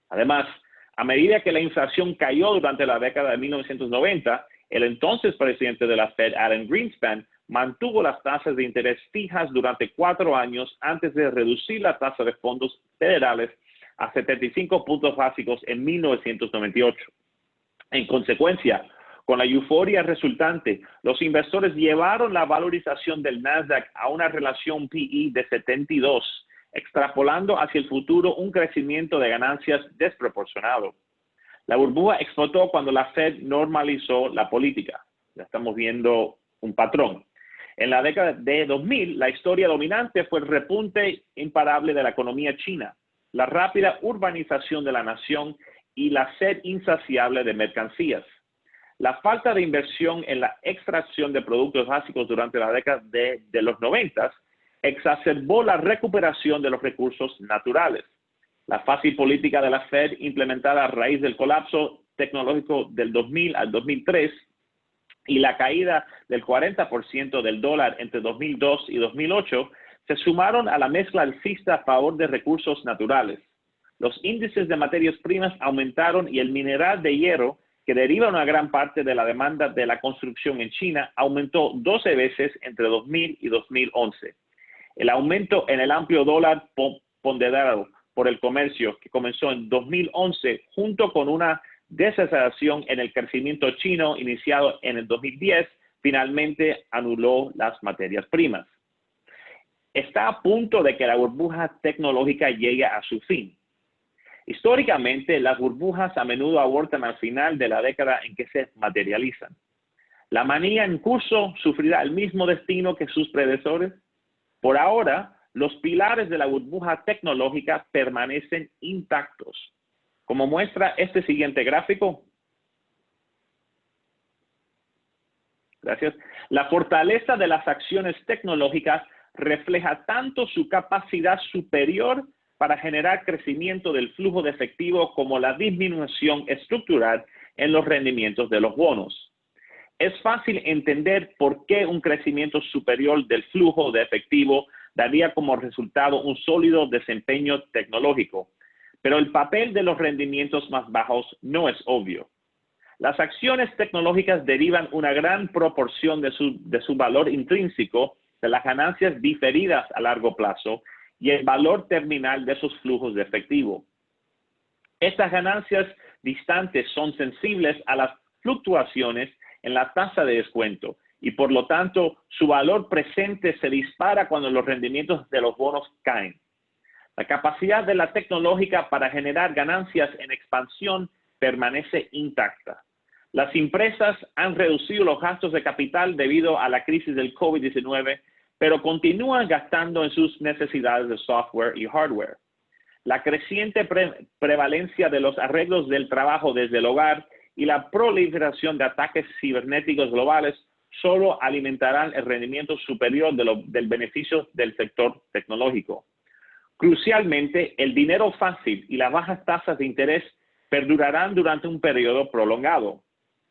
Además, a medida que la inflación cayó durante la década de 1990, el entonces presidente de la Fed, Alan Greenspan, mantuvo las tasas de interés fijas durante 4 años antes de reducir la tasa de fondos federales a 75 puntos básicos en 1998. En consecuencia, con la euforia resultante, los inversores llevaron la valorización del Nasdaq a una relación PE de 72, extrapolando hacia el futuro un crecimiento de ganancias desproporcionado. La burbuja explotó cuando la Fed normalizó la política. Ya estamos viendo un patrón. En la década de 2000, la historia dominante fue el repunte imparable de la economía china, la rápida urbanización de la nación y la sed insaciable de mercancías. La falta de inversión en la extracción de productos básicos durante la década de los 90 exacerbó la recuperación de los recursos naturales. La fácil política de la Fed implementada a raíz del colapso tecnológico del 2000 al 2003 y la caída del 40% del dólar entre 2002 y 2008 se sumaron a la mezcla alcista a favor de recursos naturales. Los índices de materias primas aumentaron y el mineral de hierro, que deriva una gran parte de la demanda de la construcción en China, aumentó 12 veces entre 2000 y 2011. El aumento en el amplio dólar ponderado por el comercio, que comenzó en 2011, junto con una desaceleración en el crecimiento chino iniciado en el 2010, finalmente anuló las materias primas. Está a punto de que la burbuja tecnológica llegue a su fin. Históricamente, las burbujas a menudo abortan al final de la década en que se materializan. ¿La manía en curso sufrirá el mismo destino que sus predecesores? Por ahora, los pilares de la burbuja tecnológica permanecen intactos. Como muestra este siguiente gráfico. Gracias. La fortaleza de las acciones tecnológicas refleja tanto su capacidad superior para generar crecimiento del flujo de efectivo como la disminución estructural en los rendimientos de los bonos. Es fácil entender por qué un crecimiento superior del flujo de efectivo daría como resultado un sólido desempeño tecnológico, pero el papel de los rendimientos más bajos no es obvio. Las acciones tecnológicas derivan una gran proporción de su valor intrínseco de las ganancias diferidas a largo plazo y el valor terminal de sus flujos de efectivo. Estas ganancias distantes son sensibles a las fluctuaciones en la tasa de descuento y por lo tanto su valor presente se dispara cuando los rendimientos de los bonos caen. La capacidad de la tecnológica para generar ganancias en expansión permanece intacta. Las empresas han reducido los gastos de capital debido a la crisis del COVID-19, pero continúan gastando en sus necesidades de software y hardware. La creciente prevalencia de los arreglos del trabajo desde el hogar y la proliferación de ataques cibernéticos globales solo alimentarán el rendimiento superior del beneficio del sector tecnológico. Crucialmente, el dinero fácil y las bajas tasas de interés perdurarán durante un periodo prolongado.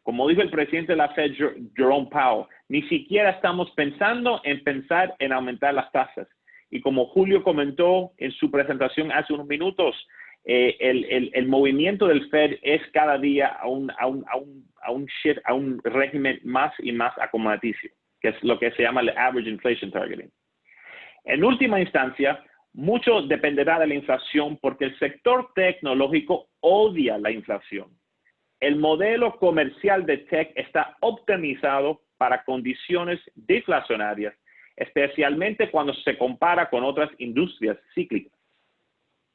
Como dijo el presidente de la Fed, Jerome Powell, ni siquiera estamos pensando en aumentar las tasas. Y como Julio comentó en su presentación hace unos minutos, el movimiento del Fed es cada día a un régimen más y más acomodaticio, que es lo que se llama el average inflation targeting. En última instancia, mucho dependerá de la inflación porque el sector tecnológico odia la inflación. El modelo comercial de tech está optimizado para condiciones deflacionarias, especialmente cuando se compara con otras industrias cíclicas.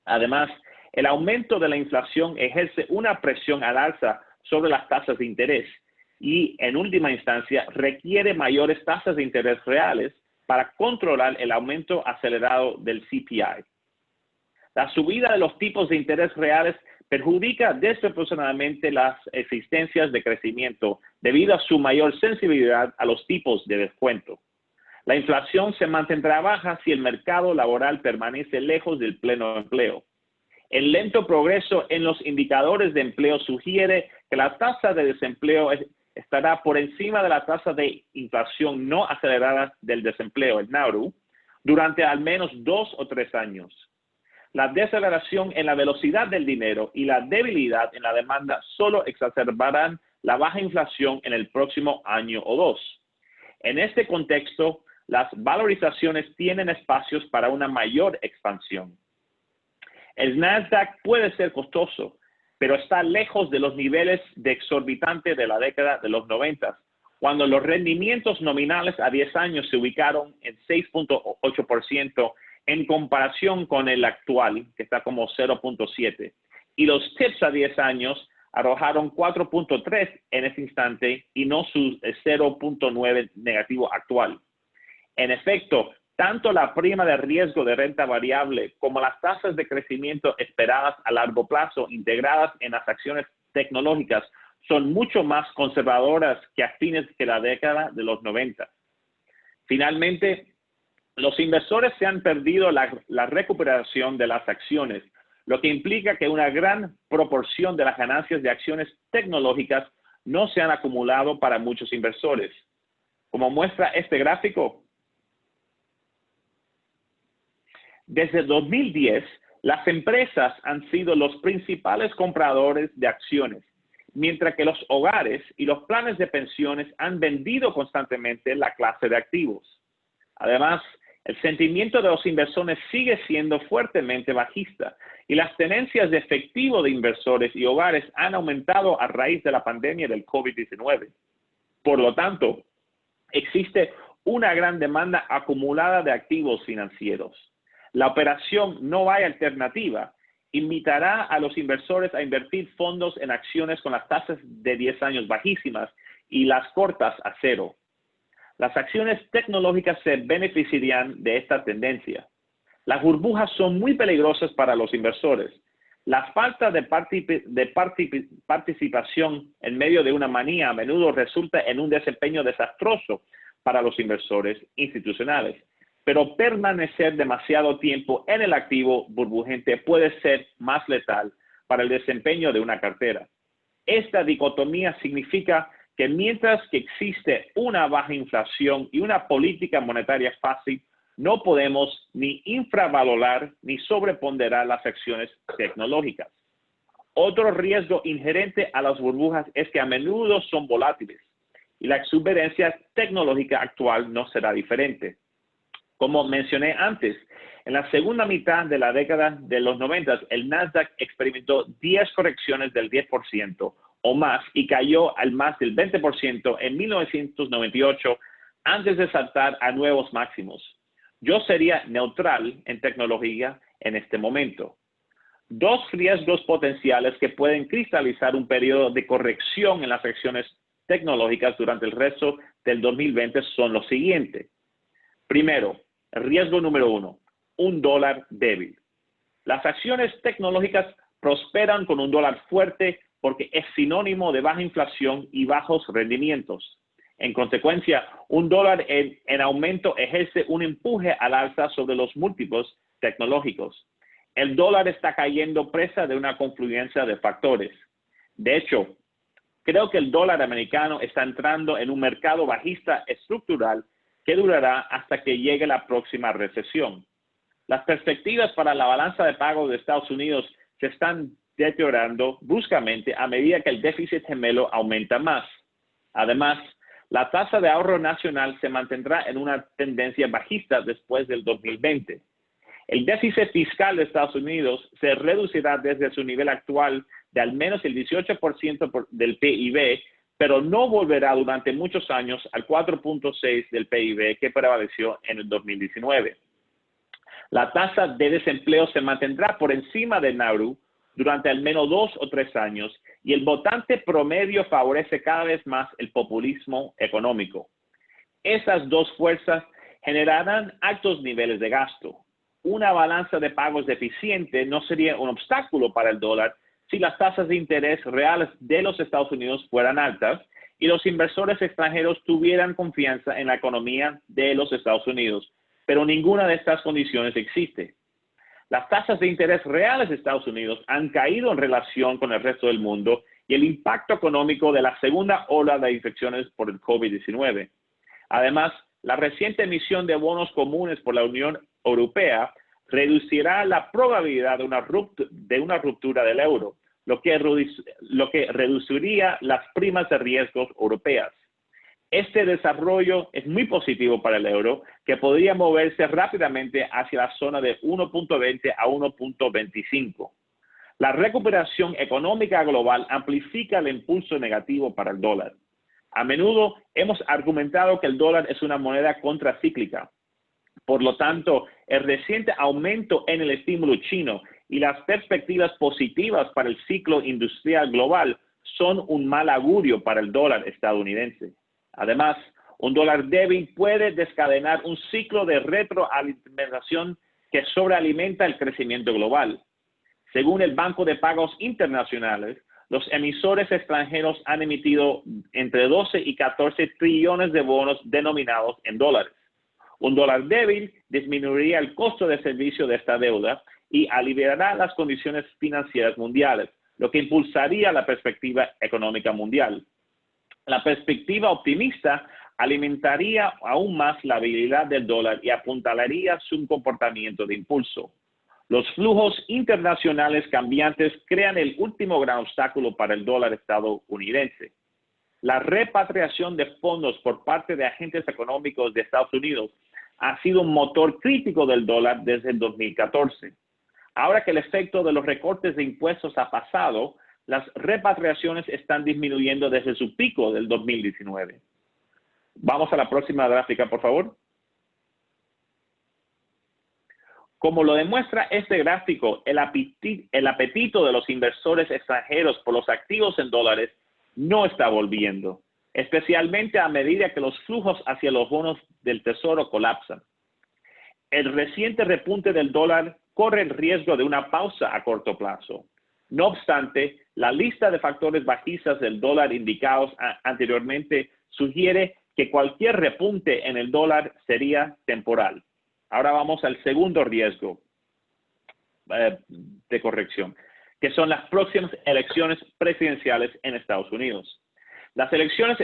Además, el aumento de la inflación ejerce una presión al alza sobre las tasas de interés y, en última instancia, requiere mayores tasas de interés reales para controlar el aumento acelerado del CPI. La subida de los tipos de interés reales perjudica desproporcionadamente las existencias de crecimiento debido a su mayor sensibilidad a los tipos de descuento. La inflación se mantendrá baja si el mercado laboral permanece lejos del pleno empleo. El lento progreso en los indicadores de empleo sugiere que la tasa de desempleo estará por encima de la tasa de inflación no acelerada del desempleo, el NAURU, durante al menos 2 o 3 años. La deceleración en la velocidad del dinero y la debilidad en la demanda solo exacerbarán la baja inflación en el próximo año o 2. En este contexto, las valorizaciones tienen espacios para una mayor expansión. El Nasdaq puede ser costoso, pero está lejos de los niveles de exorbitante de la década de los 90, cuando los rendimientos nominales a 10 años se ubicaron en 6.8%, en comparación con el actual, que está como 0.7. Y los TIPS a 10 años arrojaron 4.3 en ese instante y no su 0.9 negativo actual. En efecto, tanto la prima de riesgo de renta variable como las tasas de crecimiento esperadas a largo plazo integradas en las acciones tecnológicas son mucho más conservadoras que a fines de la década de los 90. Finalmente, los inversores se han perdido la recuperación de las acciones, lo que implica que una gran proporción de las ganancias de acciones tecnológicas no se han acumulado para muchos inversores. Como muestra este gráfico, desde 2010, las empresas han sido los principales compradores de acciones, mientras que los hogares y los planes de pensiones han vendido constantemente la clase de activos. Además, el sentimiento de los inversores sigue siendo fuertemente bajista y las tenencias de efectivo de inversores y hogares han aumentado a raíz de la pandemia del COVID-19. Por lo tanto, existe una gran demanda acumulada de activos financieros. La operación no hay alternativa invitará a los inversores a invertir fondos en acciones con las tasas de 10 años bajísimas y las cortas a cero. Las acciones tecnológicas se beneficiarían de esta tendencia. Las burbujas son muy peligrosas para los inversores. La falta de participación en medio de una manía a menudo resulta en un desempeño desastroso para los inversores institucionales. Pero permanecer demasiado tiempo en el activo burbujante puede ser más letal para el desempeño de una cartera. Esta dicotomía significa que mientras que existe una baja inflación y una política monetaria fácil, no podemos ni infravalorar ni sobreponderar las acciones tecnológicas. Otro riesgo inherente a las burbujas es que a menudo son volátiles y la exuberancia tecnológica actual no será diferente. Como mencioné antes, en la segunda mitad de la década de los 90, el Nasdaq experimentó 10 correcciones del 10% o más y cayó al más del 20% en 1998 antes de saltar a nuevos máximos. Yo sería neutral en tecnología en este momento. Dos riesgos potenciales que pueden cristalizar un periodo de corrección en las acciones tecnológicas durante el resto del 2020 son los siguientes. Primero, riesgo número 1, un dólar débil. Las acciones tecnológicas prosperan con un dólar fuerte porque es sinónimo de baja inflación y bajos rendimientos. En consecuencia, un dólar en aumento ejerce un empuje al alza sobre los múltiplos tecnológicos. El dólar está cayendo presa de una confluencia de factores. De hecho, creo que el dólar americano está entrando en un mercado bajista estructural que durará hasta que llegue la próxima recesión. Las perspectivas para la balanza de pagos de Estados Unidos se están deteriorando bruscamente a medida que el déficit gemelo aumenta más. Además, la tasa de ahorro nacional se mantendrá en una tendencia bajista después del 2020. El déficit fiscal de Estados Unidos se reducirá desde su nivel actual de al menos el 18% del PIB, pero no volverá durante muchos años al 4.6% del PIB que prevaleció en el 2019. La tasa de desempleo se mantendrá por encima de Nauru durante al menos 2 o 3 años y el votante promedio favorece cada vez más el populismo económico. Esas dos fuerzas generarán altos niveles de gasto. Una balanza de pagos deficiente no sería un obstáculo para el dólar si las tasas de interés reales de los Estados Unidos fueran altas y los inversores extranjeros tuvieran confianza en la economía de los Estados Unidos, pero ninguna de estas condiciones existe. Las tasas de interés reales de Estados Unidos han caído en relación con el resto del mundo y el impacto económico de la segunda ola de infecciones por el COVID-19. Además, la reciente emisión de bonos comunes por la Unión Europea reducirá la probabilidad de una ruptura del euro, lo que reduciría las primas de riesgos europeas. Este desarrollo es muy positivo para el euro, que podría moverse rápidamente hacia la zona de 1.20 a 1.25. La recuperación económica global amplifica el impulso negativo para el dólar. A menudo hemos argumentado que el dólar es una moneda contracíclica. Por lo tanto, el reciente aumento en el estímulo chino y las perspectivas positivas para el ciclo industrial global son un mal augurio para el dólar estadounidense. Además, un dólar débil puede desencadenar un ciclo de retroalimentación que sobrealimenta el crecimiento global. Según el Banco de Pagos Internacionales, los emisores extranjeros han emitido entre 12 y 14 trillones de bonos denominados en dólares. Un dólar débil disminuiría el costo de servicio de esta deuda y aliviará las condiciones financieras mundiales, lo que impulsaría la perspectiva económica mundial. La perspectiva optimista alimentaría aún más la habilidad del dólar y apuntalaría su comportamiento de impulso. Los flujos internacionales cambiantes crean el último gran obstáculo para el dólar estadounidense. La repatriación de fondos por parte de agentes económicos de Estados Unidos ha sido un motor crítico del dólar desde el 2014. Ahora que el efecto de los recortes de impuestos ha pasado, las repatriaciones están disminuyendo desde su pico del 2019. Vamos a la próxima gráfica, por favor. Como lo demuestra este gráfico, el apetito de los inversores extranjeros por los activos en dólares no está volviendo, especialmente a medida que los flujos hacia los bonos del Tesoro colapsan. El reciente repunte del dólar corre el riesgo de una pausa a corto plazo. No obstante, la lista de factores bajistas del dólar indicados anteriormente sugiere que cualquier repunte en el dólar sería temporal. Ahora vamos al segundo riesgo de corrección, que son las próximas elecciones presidenciales en Estados Unidos. Las elecciones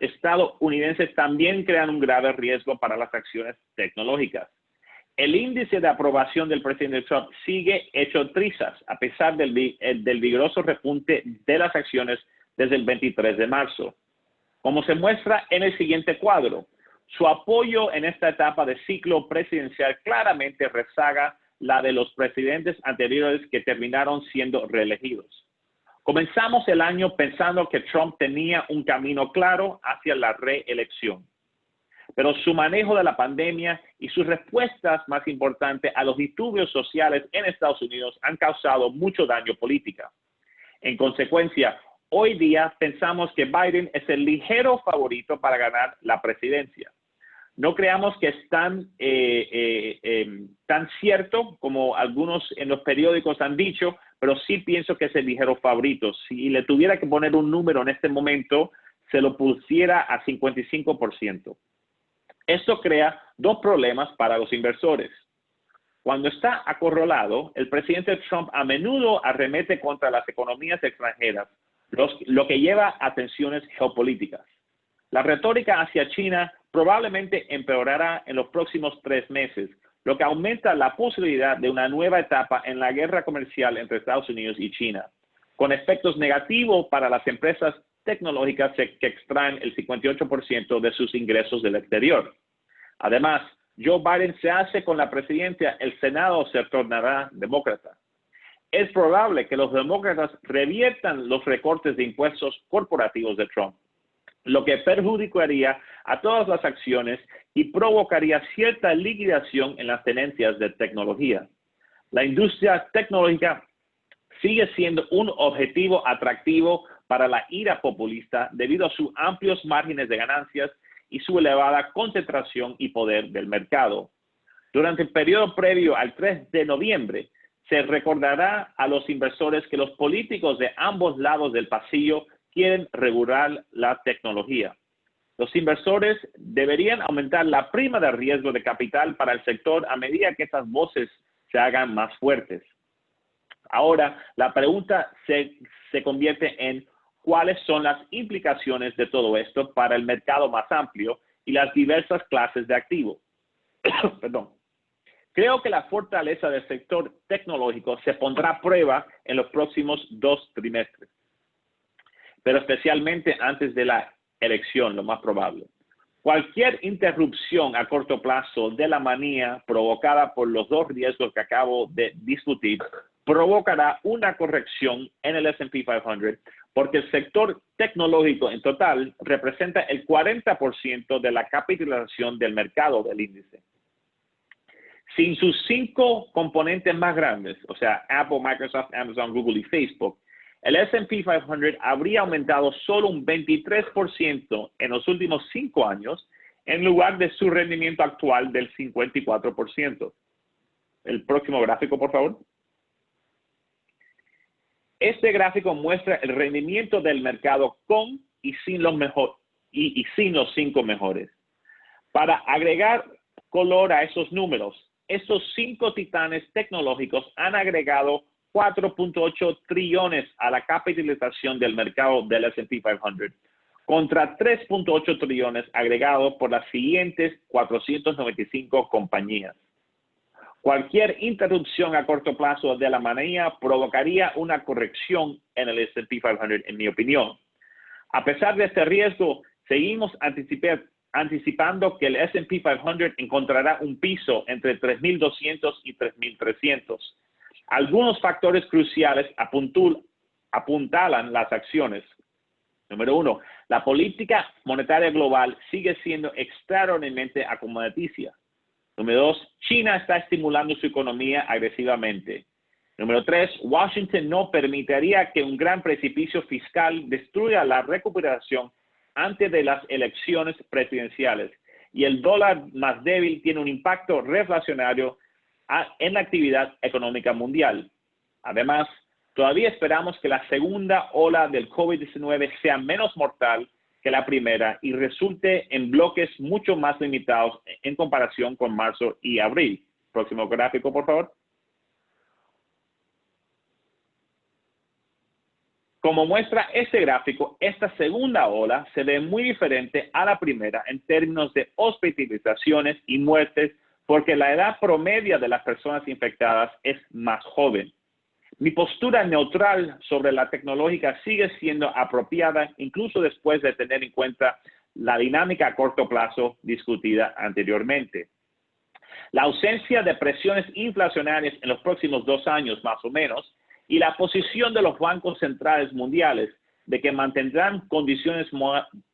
estadounidenses también crean un grave riesgo para las acciones tecnológicas. El índice de aprobación del presidente Trump sigue hecho trizas a pesar del vigoroso repunte de las acciones desde el 23 de marzo. Como se muestra en el siguiente cuadro, su apoyo en esta etapa de ciclo presidencial claramente rezaga la de los presidentes anteriores que terminaron siendo reelegidos. Comenzamos el año pensando que Trump tenía un camino claro hacia la reelección, pero su manejo de la pandemia y sus respuestas más importantes a los disturbios sociales en Estados Unidos han causado mucho daño político. En consecuencia, hoy día pensamos que Biden es el ligero favorito para ganar la presidencia. No creamos que es tan cierto como algunos en los periódicos han dicho, pero sí pienso que es el ligero favorito. Si le tuviera que poner un número en este momento, se lo pusiera a 55%. Esto crea dos problemas para los inversores. Cuando está acorralado, el presidente Trump a menudo arremete contra las economías extranjeras, lo que lleva a tensiones geopolíticas. La retórica hacia China probablemente empeorará en los próximos 3 meses, lo que aumenta la posibilidad de una nueva etapa en la guerra comercial entre Estados Unidos y China, con efectos negativos para las empresas tecnológicas que extraen el 58% de sus ingresos del exterior. Además, Joe Biden se hace con la presidencia, el Senado se tornará demócrata. Es probable que los demócratas reviertan los recortes de impuestos corporativos de Trump, lo que perjudicaría a todas las acciones y provocaría cierta liquidación en las tenencias de tecnología. La industria tecnológica sigue siendo un objetivo atractivo para la ira populista debido a sus amplios márgenes de ganancias y su elevada concentración y poder del mercado. Durante el periodo previo al 3 de noviembre, se recordará a los inversores que los políticos de ambos lados del pasillo quieren regular la tecnología. Los inversores deberían aumentar la prima de riesgo de capital para el sector a medida que estas voces se hagan más fuertes. Ahora, la pregunta se convierte en cuáles son las implicaciones de todo esto para el mercado más amplio y las diversas clases de activos. Perdón. Creo que la fortaleza del sector tecnológico se pondrá a prueba en los próximos 2 trimestres, pero especialmente antes de la elección, lo más probable. Cualquier interrupción a corto plazo de la manía provocada por los 2 riesgos que acabo de discutir provocará una corrección en el S&P 500 porque el sector tecnológico en total representa el 40% de la capitalización del mercado del índice. Sin sus 5 componentes más grandes, o sea, Apple, Microsoft, Amazon, Google y Facebook, el S&P 500 habría aumentado solo un 23% en los últimos 5 años, en lugar de su rendimiento actual del 54%. El próximo gráfico, por favor. Este gráfico muestra el rendimiento del mercado con y sin los sin los 5 mejores. Para agregar color a esos números, estos 5 titanes tecnológicos han agregado 4.8 trillones a la capitalización del mercado del S&P 500, contra 3.8 trillones agregados por las siguientes 495 compañías. Cualquier interrupción a corto plazo de la manía provocaría una corrección en el S&P 500, en mi opinión. A pesar de este riesgo, seguimos anticipando que el S&P 500 encontrará un piso entre 3.200 y 3.300. Algunos factores cruciales apuntalan las acciones. Número 1, la política monetaria global sigue siendo extraordinariamente acomodaticia. Número 2, China está estimulando su economía agresivamente. Número 3, Washington no permitiría que un gran precipicio fiscal destruya la recuperación antes de las elecciones presidenciales. Y el dólar más débil tiene un impacto reflacionario en la actividad económica mundial. Además, todavía esperamos que la segunda ola del COVID-19 sea menos mortal que la primera y resulte en bloques mucho más limitados en comparación con marzo y abril. Próximo gráfico, por favor. Como muestra este gráfico, esta segunda ola se ve muy diferente a la primera en términos de hospitalizaciones y muertes porque la edad promedio de las personas infectadas es más joven. Mi postura neutral sobre la tecnológica sigue siendo apropiada incluso después de tener en cuenta la dinámica a corto plazo discutida anteriormente. La ausencia de presiones inflacionarias en los próximos 2 años más o menos y la posición de los bancos centrales mundiales de que mantendrán condiciones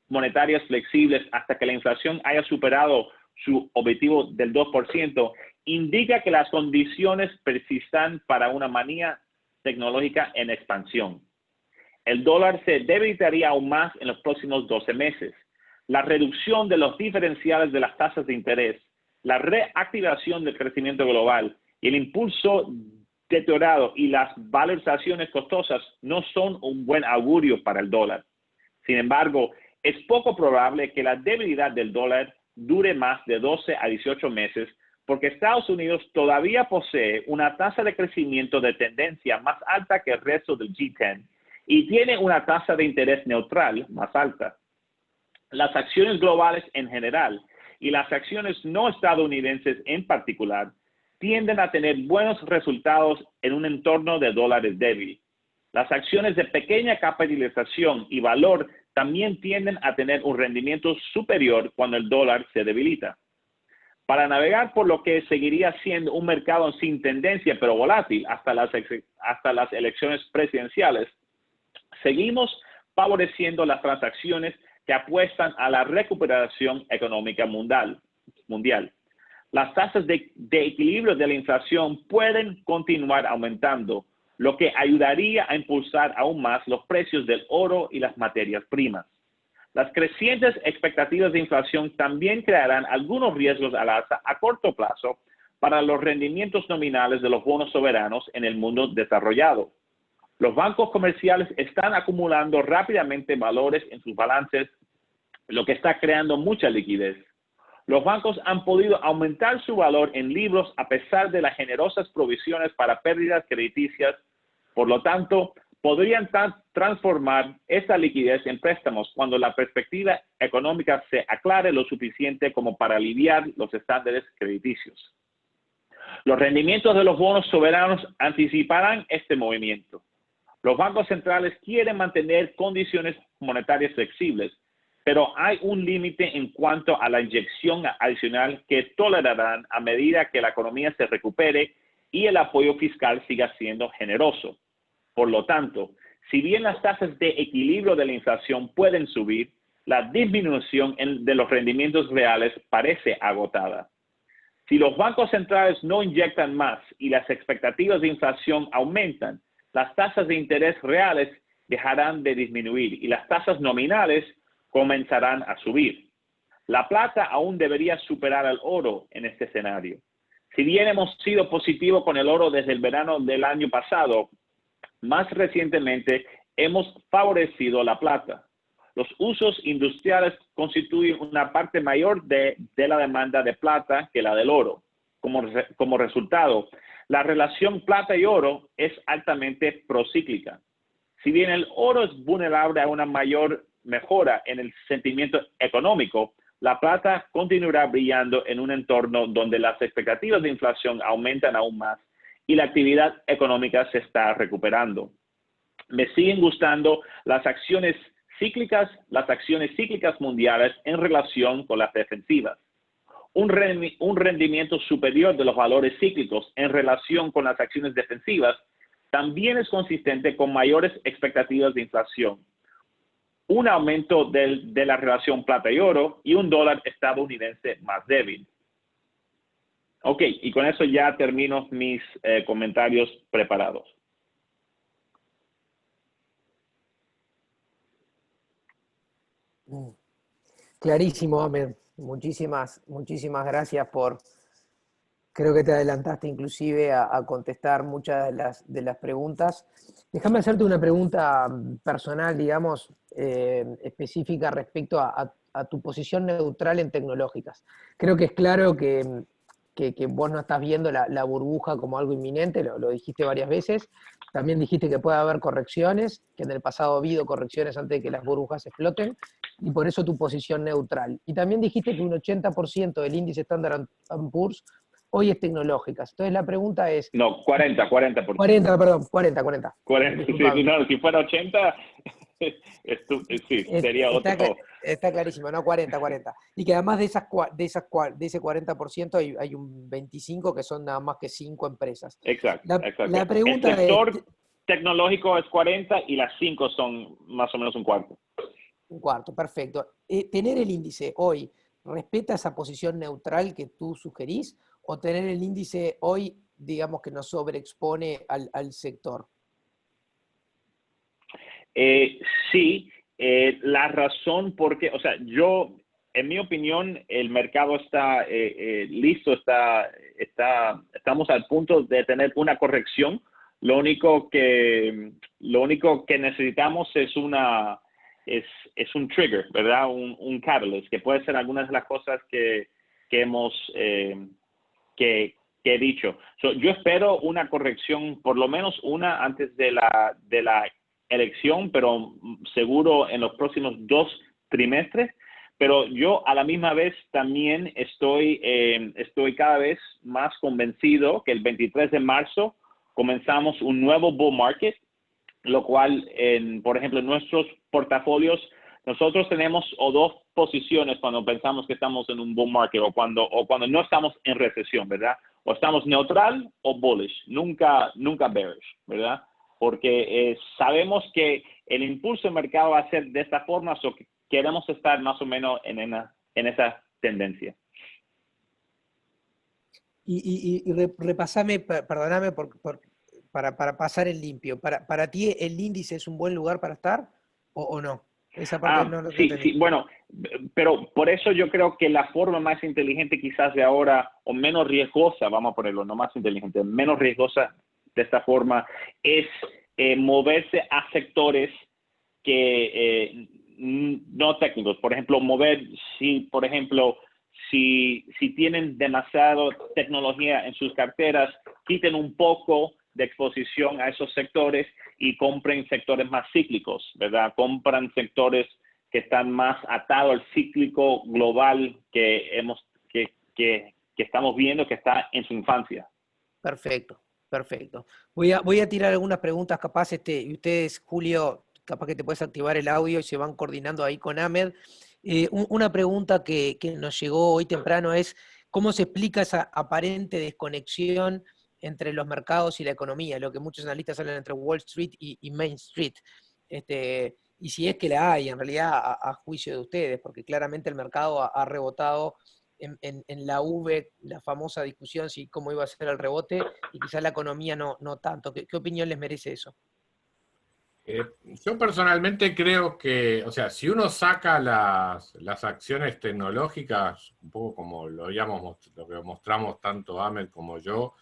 monetarias flexibles hasta que la inflación haya superado su objetivo del 2%, indica que las condiciones persistan para una manía tecnológica en expansión. El dólar se debilitaría aún más en los próximos 12 meses. La reducción de los diferenciales de las tasas de interés, la reactivación del crecimiento global y el impulso deteriorado y las valorizaciones costosas no son un buen augurio para el dólar. Sin embargo, es poco probable que la debilidad del dólar dure más de 12 a 18 meses porque Estados Unidos todavía posee una tasa de crecimiento de tendencia más alta que el resto del G10 y tiene una tasa de interés neutral más alta. Las acciones globales en general y las acciones no estadounidenses en particular tienden a tener buenos resultados en un entorno de dólares débil. Las acciones de pequeña capitalización y valor también tienden a tener un rendimiento superior cuando el dólar se debilita. Para navegar por lo que seguiría siendo un mercado sin tendencia pero volátil hasta las elecciones presidenciales, seguimos favoreciendo las transacciones que apuestan a la recuperación económica mundial. Las tasas de equilibrio de la inflación pueden continuar aumentando, lo que ayudaría a impulsar aún más los precios del oro y las materias primas. Las crecientes expectativas de inflación también crearán algunos riesgos al alza a corto plazo para los rendimientos nominales de los bonos soberanos en el mundo desarrollado. Los bancos comerciales están acumulando rápidamente valores en sus balances, lo que está creando mucha liquidez. Los bancos han podido aumentar su valor en libros a pesar de las generosas provisiones para pérdidas crediticias. Por lo tanto, podrían transformar esa liquidez en préstamos cuando la perspectiva económica se aclare lo suficiente como para aliviar los estándares crediticios. Los rendimientos de los bonos soberanos anticiparán este movimiento. Los bancos centrales quieren mantener condiciones monetarias flexibles, pero hay un límite en cuanto a la inyección adicional que tolerarán a medida que la economía se recupere y el apoyo fiscal siga siendo generoso. Por lo tanto, si bien las tasas de equilibrio de la inflación pueden subir, la disminución de los rendimientos reales parece agotada. Si los bancos centrales no inyectan más y las expectativas de inflación aumentan, las tasas de interés reales dejarán de disminuir y las tasas nominales comenzarán a subir. La plata aún debería superar al oro en este escenario. Si bien hemos sido positivos con el oro desde el verano del año pasado, más recientemente hemos favorecido la plata. Los usos industriales constituyen una parte mayor de la demanda de plata que la del oro. Como resultado, la relación plata y oro es altamente procíclica. Si bien el oro es vulnerable a una mayor mejora en el sentimiento económico, la plata continuará brillando en un entorno donde las expectativas de inflación aumentan aún más y la actividad económica se está recuperando. Me siguen gustando las acciones cíclicas mundiales en relación con las defensivas. Un rendimiento superior de los valores cíclicos en relación con las acciones defensivas también es consistente con mayores expectativas de inflación, un aumento de la relación plata y oro y un dólar estadounidense más débil. Ok, y con eso ya termino mis comentarios preparados. Clarísimo, Ahmed. Muchísimas gracias por, creo que te adelantaste inclusive a contestar muchas de las preguntas. Déjame hacerte una pregunta personal, digamos, específica respecto a tu posición neutral en tecnológicas. Creo que es claro que vos no estás viendo la burbuja como algo inminente, lo dijiste varias veces. También dijiste que puede haber correcciones, que en el pasado ha habido correcciones antes de que las burbujas exploten, y por eso tu posición neutral. Y también dijiste que un 80% del índice Standard & Poor's hoy es tecnológicas. Entonces la pregunta es... No, 40%. 40, perdón, 40. 40, sí, no, si fuera 80, sí, sería otro. Está clarísimo, ¿no? 40. Y que además de ese 40% hay un 25% que son nada más que 5 empresas. Exacto. La pregunta el sector tecnológico es 40 y las 5 son más o menos un cuarto. Un cuarto, perfecto. ¿Tener el índice hoy respeta esa posición neutral que tú sugerís? ¿O tener el índice hoy, digamos que nos sobreexpone al sector? Sí, la razón porque, o sea, en mi opinión, el mercado está listo, estamos al punto de tener una corrección. Lo único que necesitamos es un trigger, ¿verdad? Un catalyst, que puede ser algunas de las cosas que he dicho. Yo espero una corrección, por lo menos una antes de la elección, pero seguro en los próximos 2 trimestres. Pero yo a la misma vez también estoy cada vez más convencido que el 23 de marzo comenzamos un nuevo bull market, lo cual, por ejemplo, en nuestros portafolios, nosotros tenemos dos posiciones cuando pensamos que estamos en un bull market o cuando no estamos en recesión, ¿verdad? O estamos neutral o bullish, nunca bearish, ¿verdad? Porque sabemos que el impulso del mercado va a ser de esta forma, so que queremos estar más o menos en esa tendencia. Y repasame, perdóname para pasar en limpio. ¿Para ti el índice es un buen lugar para estar o no? Esa parte no lo sí, bueno, pero por eso yo creo que la forma más inteligente quizás de ahora, o menos riesgosa, vamos a ponerlo, no más inteligente, menos riesgosa de esta forma, es moverse a sectores que no técnicos. Por ejemplo, si tienen demasiado tecnología en sus carteras, quiten un poco de exposición a esos sectores y compren sectores más cíclicos, ¿verdad? Compran sectores que están más atados al cíclico global que estamos viendo que está en su infancia. Perfecto. Voy a tirar algunas preguntas capaz, y ustedes, Julio, capaz que te puedes activar el audio y se van coordinando ahí con Ahmed. Una pregunta que nos llegó hoy temprano es, ¿cómo se explica esa aparente desconexión entre los mercados y la economía? Lo que muchos analistas hablan entre Wall Street y Main Street. Y si es que la hay, en realidad, a juicio de ustedes, porque claramente el mercado ha rebotado en la V, la famosa discusión si cómo iba a ser el rebote, y quizás la economía no tanto. ¿Qué opinión les merece eso? Yo personalmente creo que, o sea, si uno saca las acciones tecnológicas, un poco como lo que mostramos tanto Ahmed como yo,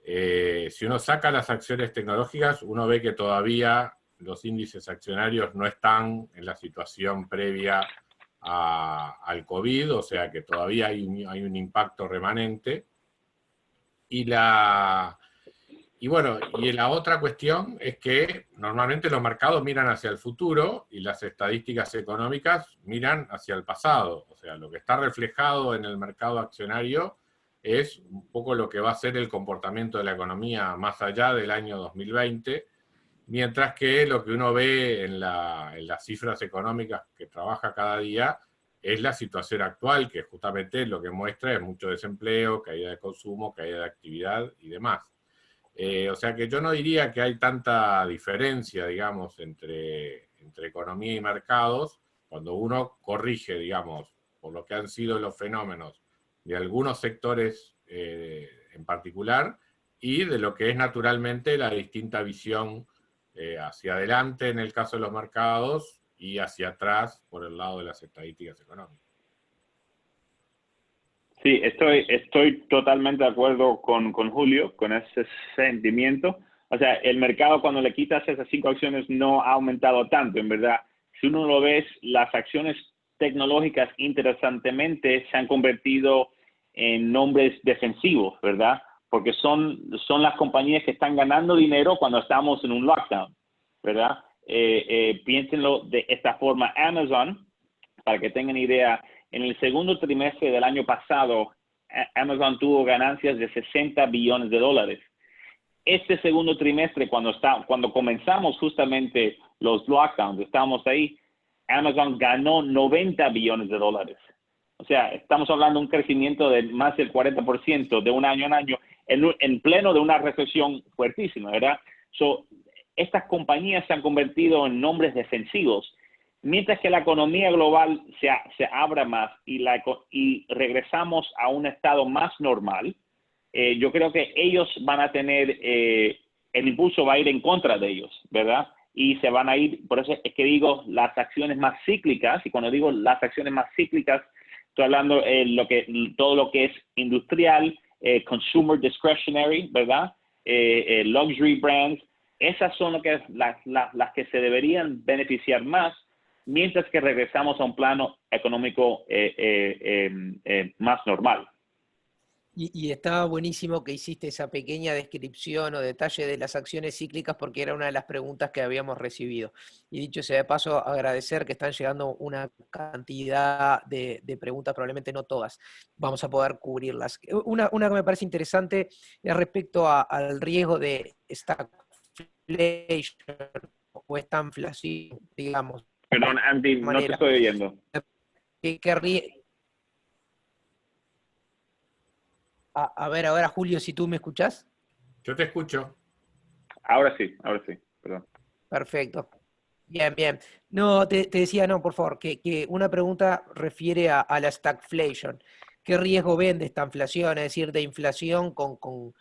si uno saca las acciones tecnológicas, uno ve que todavía los índices accionarios no están en la situación previa al COVID, o sea que todavía hay un impacto remanente. Y la otra cuestión es que normalmente los mercados miran hacia el futuro y las estadísticas económicas miran hacia el pasado. O sea, lo que está reflejado en el mercado accionario es un poco lo que va a ser el comportamiento de la economía más allá del año 2020, mientras que lo que uno ve en las cifras económicas que trabaja cada día es la situación actual, que justamente lo que muestra es mucho desempleo, caída de consumo, caída de actividad y demás. O sea que yo no diría que hay tanta diferencia, digamos, entre economía y mercados, cuando uno corrige, digamos, por lo que han sido los fenómenos de algunos sectores en particular, y de lo que es naturalmente la distinta visión hacia adelante en el caso de los mercados y hacia atrás por el lado de las estadísticas económicas. Sí, estoy totalmente de acuerdo con Julio, con ese sentimiento. O sea, el mercado cuando le quitas esas 5 acciones no ha aumentado tanto, en verdad. Si uno lo ve, las acciones tecnológicas interesantemente se han convertido en nombres defensivos, ¿verdad? Porque son las compañías que están ganando dinero cuando estamos en un lockdown, ¿verdad? Piénsenlo de esta forma. Amazon, para que tengan idea, en el segundo trimestre del año pasado, Amazon tuvo ganancias de $60 billones. Este segundo trimestre, cuando comenzamos justamente los lockdowns, estábamos ahí, Amazon ganó $90 billones. O sea, estamos hablando de un crecimiento de más del 40% de un año en año, en pleno de una recesión fuertísima, ¿verdad? Estas compañías se han convertido en nombres defensivos. Mientras que la economía global se abra más y regresamos a un estado más normal, yo creo que ellos van a tener, el impulso va a ir en contra de ellos, ¿verdad? Y se van a ir, por eso es que digo las acciones más cíclicas, y cuando digo las acciones más cíclicas, estoy hablando todo lo que es industrial, consumer discretionary, ¿verdad? Luxury brands, esas son las que se deberían beneficiar más, mientras que regresamos a un plano económico más normal. Y estaba buenísimo que hiciste esa pequeña descripción o detalle de las acciones cíclicas porque era una de las preguntas que habíamos recibido. Y dicho sea de paso, agradecer que están llegando una cantidad de preguntas, probablemente no todas, vamos a poder cubrirlas. Una que me parece interesante es respecto al riesgo de stagflation o estanflación, digamos. Perdón, Andy, no te estoy oyendo. A ver, ahora Julio, si tú me escuchás. Yo te escucho. Ahora sí, perdón. Perfecto. Bien, bien. No, te decía, no, por favor, que una pregunta refiere a la stagflation. ¿Qué riesgo ven de esta inflación, es decir, de inflación con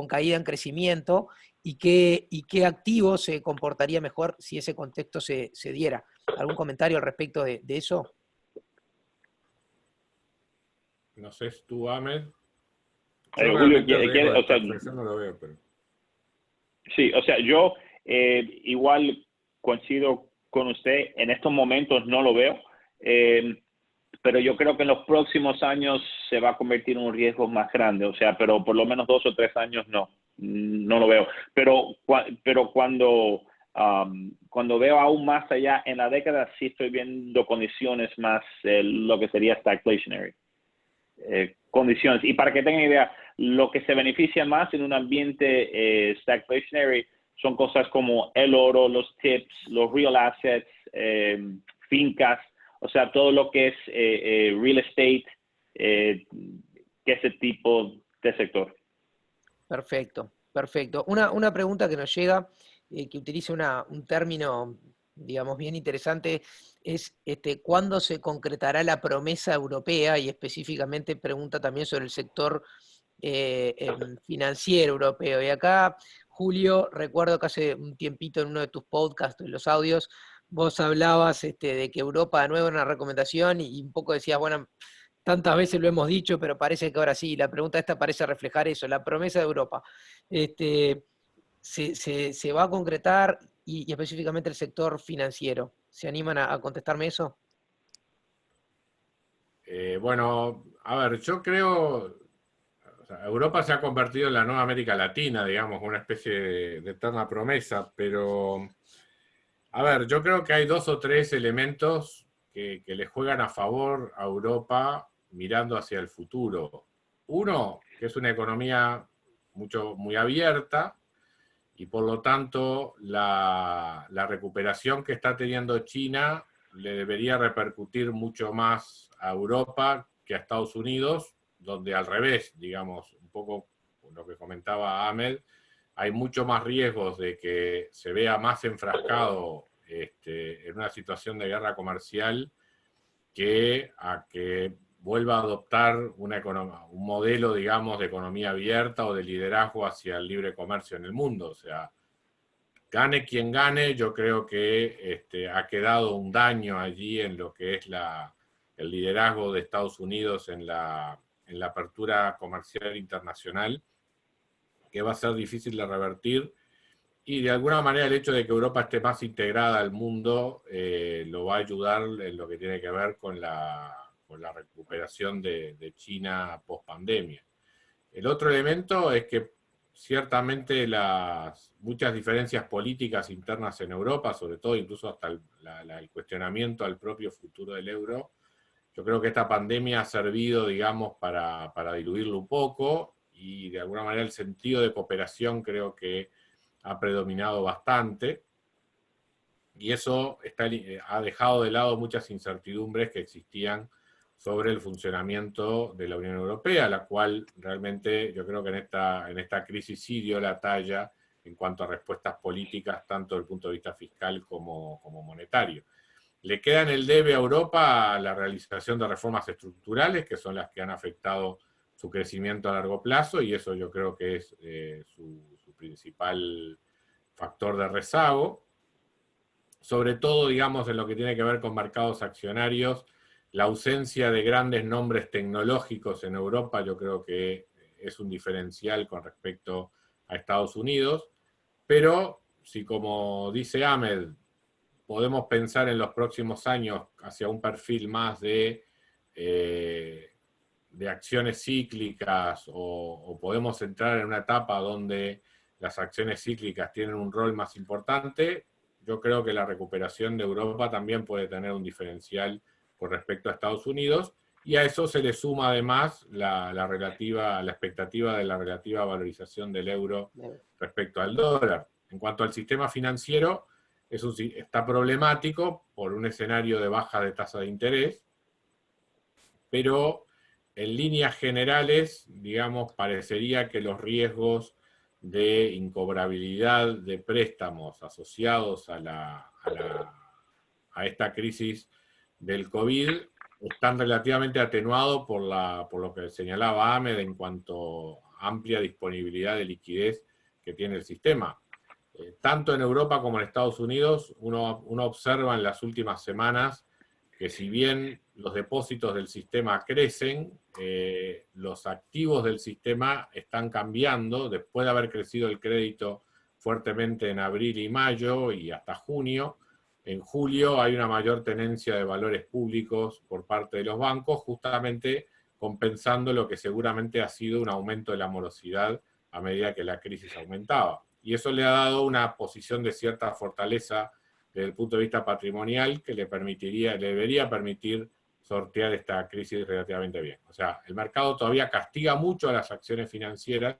caída en crecimiento? ¿Y qué activo se comportaría mejor si ese contexto se diera? ¿Algún comentario al respecto de eso? No sé, tú, Ahmed. Julio, O sea, no lo veo, pero... Sí, o sea, yo igual coincido con usted, en estos momentos no lo veo, pero yo creo que en los próximos años se va a convertir en un riesgo más grande, o sea, pero por lo menos 2 o 3 años no lo veo. Pero cuando veo aún más allá en la década, sí estoy viendo condiciones más, lo que sería stagflationary. Condiciones. Y para que tengan idea, lo que se beneficia más en un ambiente stagflationary son cosas como el oro, los tips, los real assets, fincas, o sea, todo lo que es real estate, que ese tipo de sector. Perfecto, perfecto. Una pregunta que nos llega, que utiliza un término, digamos, bien interesante, es ¿cuándo se concretará la promesa europea? Y específicamente pregunta también sobre el sector financiero europeo. Y acá, Julio, recuerdo que hace un tiempito en uno de tus podcasts, en los audios, vos hablabas de que Europa de nuevo era una recomendación y un poco decías, bueno, tantas veces lo hemos dicho, pero parece que ahora sí, la pregunta esta parece reflejar eso, la promesa de Europa. ¿Se va a concretar y específicamente el sector financiero? ¿Se animan a contestarme eso? Bueno, a ver, yo creo, o sea, Europa se ha convertido en la nueva América Latina, digamos, una especie de eterna promesa, pero, a ver, yo creo que hay 2 o 3 elementos que le juegan a favor a Europa mirando hacia el futuro. Uno, que es una economía muy abierta, y por lo tanto la recuperación que está teniendo China le debería repercutir mucho más a Europa que a Estados Unidos, donde al revés, digamos, un poco lo que comentaba Ahmed, hay mucho más riesgos de que se vea más enfrascado en una situación de guerra comercial que a que vuelva a adoptar un modelo, digamos, de economía abierta o de liderazgo hacia el libre comercio en el mundo. O sea, gane quien gane, yo creo que ha quedado un daño allí en lo que es el liderazgo de Estados Unidos en la apertura comercial internacional, que va a ser difícil de revertir, y de alguna manera el hecho de que Europa esté más integrada al mundo lo va a ayudar en lo que tiene que ver con la recuperación de China post pandemia. El otro elemento es que ciertamente muchas diferencias políticas internas en Europa, sobre todo incluso hasta el cuestionamiento al propio futuro del euro, yo creo que esta pandemia ha servido, digamos, para diluirlo un poco, y de alguna manera el sentido de cooperación creo que ha predominado bastante, y eso ha dejado de lado muchas incertidumbres que existían sobre el funcionamiento de la Unión Europea, la cual realmente yo creo que en esta crisis sí dio la talla en cuanto a respuestas políticas, tanto desde el punto de vista fiscal como monetario. Le queda en el debe a Europa la realización de reformas estructurales, que son las que han afectado su crecimiento a largo plazo, y eso yo creo que es su principal factor de rezago. Sobre todo, digamos, en lo que tiene que ver con mercados accionarios, la ausencia de grandes nombres tecnológicos en Europa yo creo que es un diferencial con respecto a Estados Unidos, pero si, como dice Ahmed, podemos pensar en los próximos años hacia un perfil más de acciones cíclicas, o podemos entrar en una etapa donde las acciones cíclicas tienen un rol más importante, yo creo que la recuperación de Europa también puede tener un diferencial con respecto a Estados Unidos, y a eso se le suma además la expectativa de la relativa valorización del euro respecto al dólar. En cuanto al sistema financiero, está problemático por un escenario de baja de tasa de interés, pero en líneas generales, digamos, parecería que los riesgos de incobrabilidad de préstamos asociados a esta crisis del COVID están relativamente atenuados por lo que señalaba Ahmed en cuanto a amplia disponibilidad de liquidez que tiene el sistema. Tanto en Europa como en Estados Unidos, uno observa en las últimas semanas que si bien los depósitos del sistema crecen, los activos del sistema están cambiando después de haber crecido el crédito fuertemente en abril y mayo y hasta junio. En julio hay una mayor tenencia de valores públicos por parte de los bancos, justamente compensando lo que seguramente ha sido un aumento de la morosidad a medida que la crisis aumentaba. Y eso le ha dado una posición de cierta fortaleza desde el punto de vista patrimonial que le debería permitir sortear esta crisis relativamente bien. O sea, el mercado todavía castiga mucho a las acciones financieras,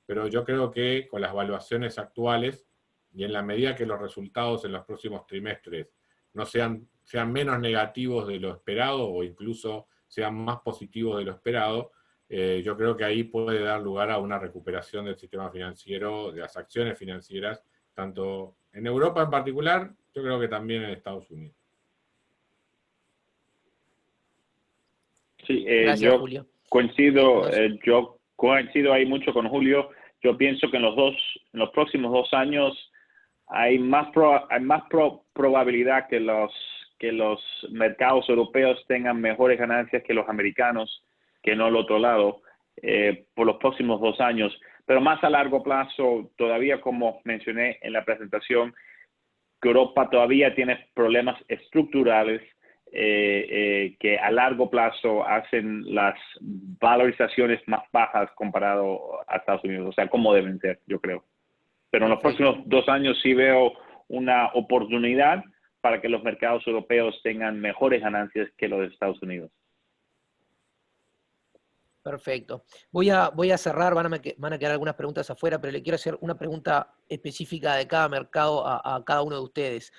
pero yo creo que con las valuaciones actuales y en la medida que los resultados en los próximos trimestres no sean menos negativos de lo esperado o incluso sean más positivos de lo esperado, yo creo que ahí puede dar lugar a una recuperación del sistema financiero, de las acciones financieras, tanto en Europa en particular, yo creo que también en Estados Unidos. Sí, Gracias, Julio. Coincido ahí mucho con Julio. Yo pienso que en los próximos 2 años hay más probabilidad que los mercados europeos tengan mejores ganancias que los americanos, que no al otro lado, por los próximos 2 años. Pero más a largo plazo, todavía como mencioné en la presentación, que Europa todavía tiene problemas estructurales que a largo plazo hacen las valorizaciones más bajas comparado a Estados Unidos. O sea, cómo deben ser, yo creo. Pero en los próximos 2 años sí veo una oportunidad para que los mercados europeos tengan mejores ganancias que los de Estados Unidos. Perfecto. Voy a cerrar, van a quedar algunas preguntas afuera, pero le quiero hacer una pregunta específica de cada mercado a cada uno de ustedes.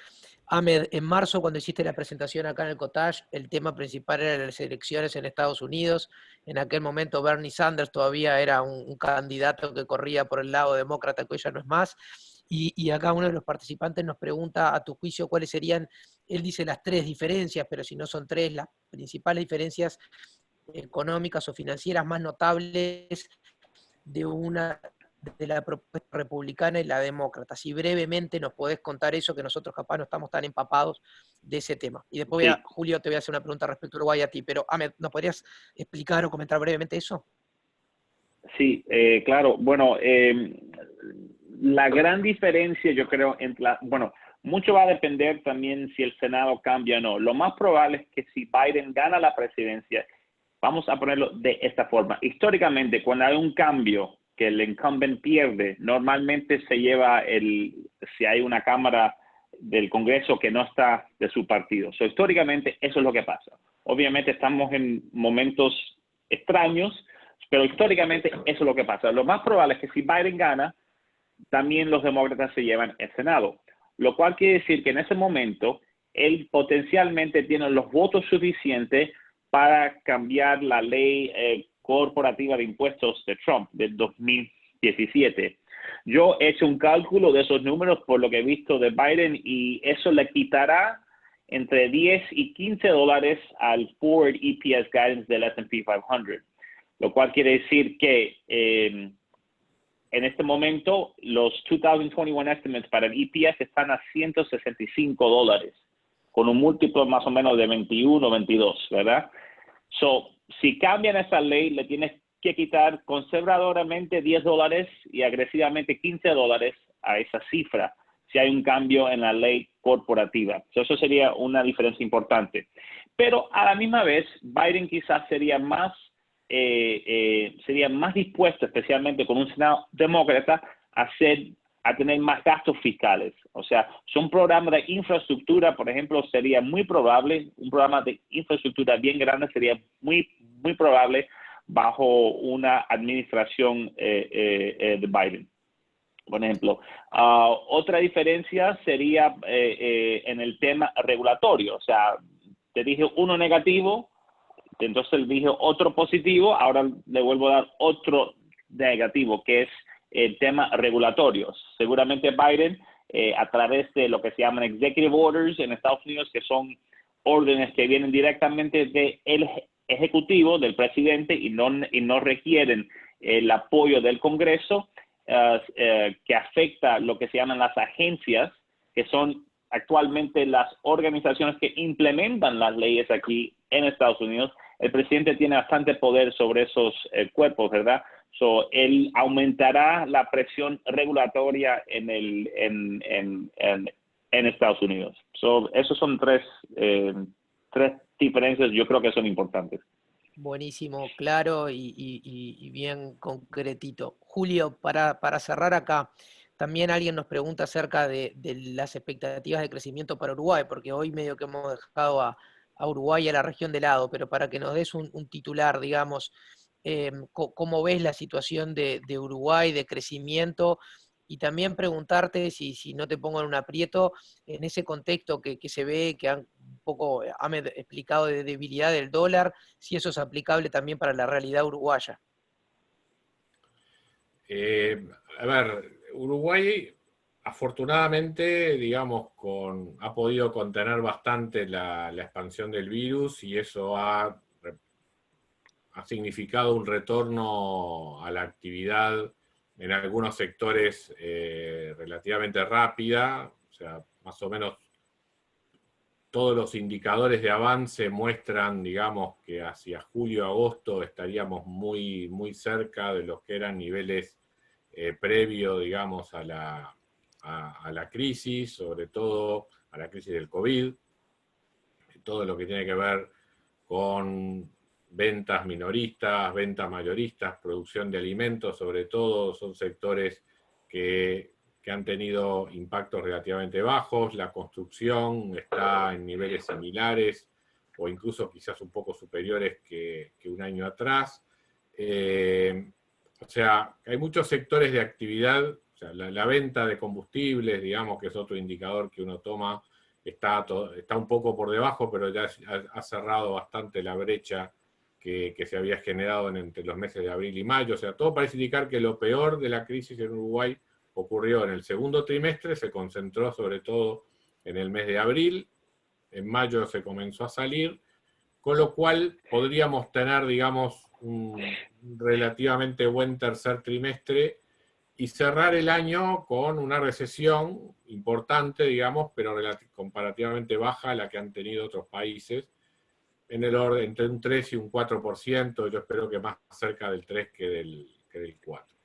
Ahmed, en marzo, cuando hiciste la presentación acá en el Cottage, el tema principal era las elecciones en Estados Unidos. En aquel momento Bernie Sanders todavía era un candidato que corría por el lado demócrata, que hoy ya no es más. Y acá uno de los participantes nos pregunta, a tu juicio, cuáles serían, él dice las 3 diferencias, pero si no son 3, las principales diferencias económicas o financieras más notables de la propuesta republicana y la demócrata. Si brevemente nos podés contar eso, que nosotros capaz no estamos tan empapados de ese tema. Y después, Sí, Julio, te voy a hacer una pregunta respecto a Uruguay a ti, pero Ahmed, ¿nos podrías explicar o comentar brevemente eso? sí, claro. Bueno, la gran diferencia, yo creo, bueno, mucho va a depender también si el Senado cambia o no. Lo más probable es que si Biden gana la presidencia, vamos a ponerlo de esta forma. Históricamente, cuando hay un cambio que el incumbent pierde, normalmente se lleva si hay una Cámara del Congreso que no está de su partido. So, históricamente, eso es lo que pasa. Obviamente estamos en momentos extraños, pero históricamente eso es lo que pasa. Lo más probable es que si Biden gana, también los demócratas se llevan el Senado, lo cual quiere decir que en ese momento él potencialmente tiene los votos suficientes para cambiar la ley corporativa de impuestos de Trump del 2017. Yo he hecho un cálculo de esos números por lo que he visto de Biden y eso le quitará entre 10 y 15 dólares al forward EPS guidance del S&P 500, lo cual quiere decir que en este momento, los 2021 estimates para el EPS están a 165 dólares, con un múltiplo más o menos de 21 o 22, ¿verdad? So, si cambian esa ley, le tienes que quitar conservadoramente 10 dólares y agresivamente 15 dólares a esa cifra, si hay un cambio en la ley corporativa. So, eso sería una diferencia importante. Pero a la misma vez, Biden quizás sería más dispuesto, especialmente con un Senado demócrata, a tener más gastos fiscales. O sea, son programas de infraestructura, por ejemplo, sería muy probable, un programa de infraestructura bien grande sería muy probable bajo una administración de Biden, por ejemplo. Otra diferencia sería en el tema regulatorio. O sea, te dije uno negativo, entonces le dije otro positivo, ahora le vuelvo a dar otro negativo, que es el tema regulatorios. Seguramente Biden, a través de lo que se llaman executive orders en Estados Unidos, que son órdenes que vienen directamente del ejecutivo, del presidente, y no requieren el apoyo del Congreso, que afecta lo que se llaman las agencias, que son actualmente las organizaciones que implementan las leyes aquí en Estados Unidos. El presidente tiene bastante poder sobre esos cuerpos, ¿verdad? So, él aumentará la presión regulatoria en Estados Unidos. So, esos son tres diferencias, yo creo que son importantes. Buenísimo, claro y bien concretito. Julio, para cerrar acá, también alguien nos pregunta acerca de las expectativas de crecimiento para Uruguay, porque hoy medio que hemos dejado a Uruguay y a la región de lado, pero para que nos des un titular, digamos, cómo ves la situación de Uruguay, de crecimiento, y también preguntarte si no te pongo en un aprieto, en ese contexto que se ve, que han un poco Ahmed explicado de debilidad del dólar, si eso es aplicable también para la realidad uruguaya. A ver, Uruguay afortunadamente, digamos, ha podido contener bastante la expansión del virus y eso ha significado un retorno a la actividad en algunos sectores relativamente rápida, o sea, más o menos todos los indicadores de avance muestran, digamos, que hacia julio-agosto estaríamos muy cerca de los que eran niveles previo, digamos, a la crisis, sobre todo a la crisis del COVID, todo lo que tiene que ver con ventas minoristas, ventas mayoristas, producción de alimentos, sobre todo, son sectores que han tenido impactos relativamente bajos. La construcción está en niveles similares o incluso quizás un poco superiores que un año atrás. O sea, hay muchos sectores de actividad, o sea, la venta de combustibles, digamos, que es otro indicador que uno toma, está un poco por debajo, pero ya ha cerrado bastante la brecha que se había generado entre los meses de abril y mayo. O sea, todo parece indicar que lo peor de la crisis en Uruguay ocurrió en el segundo trimestre, se concentró sobre todo en el mes de abril, en mayo se comenzó a salir, con lo cual podríamos tener, digamos, un relativamente buen tercer trimestre y cerrar el año con una recesión importante, digamos, pero comparativamente baja a la que han tenido otros países, en el orden entre un 3 y un 4%, yo espero que más cerca del 3 que del 4.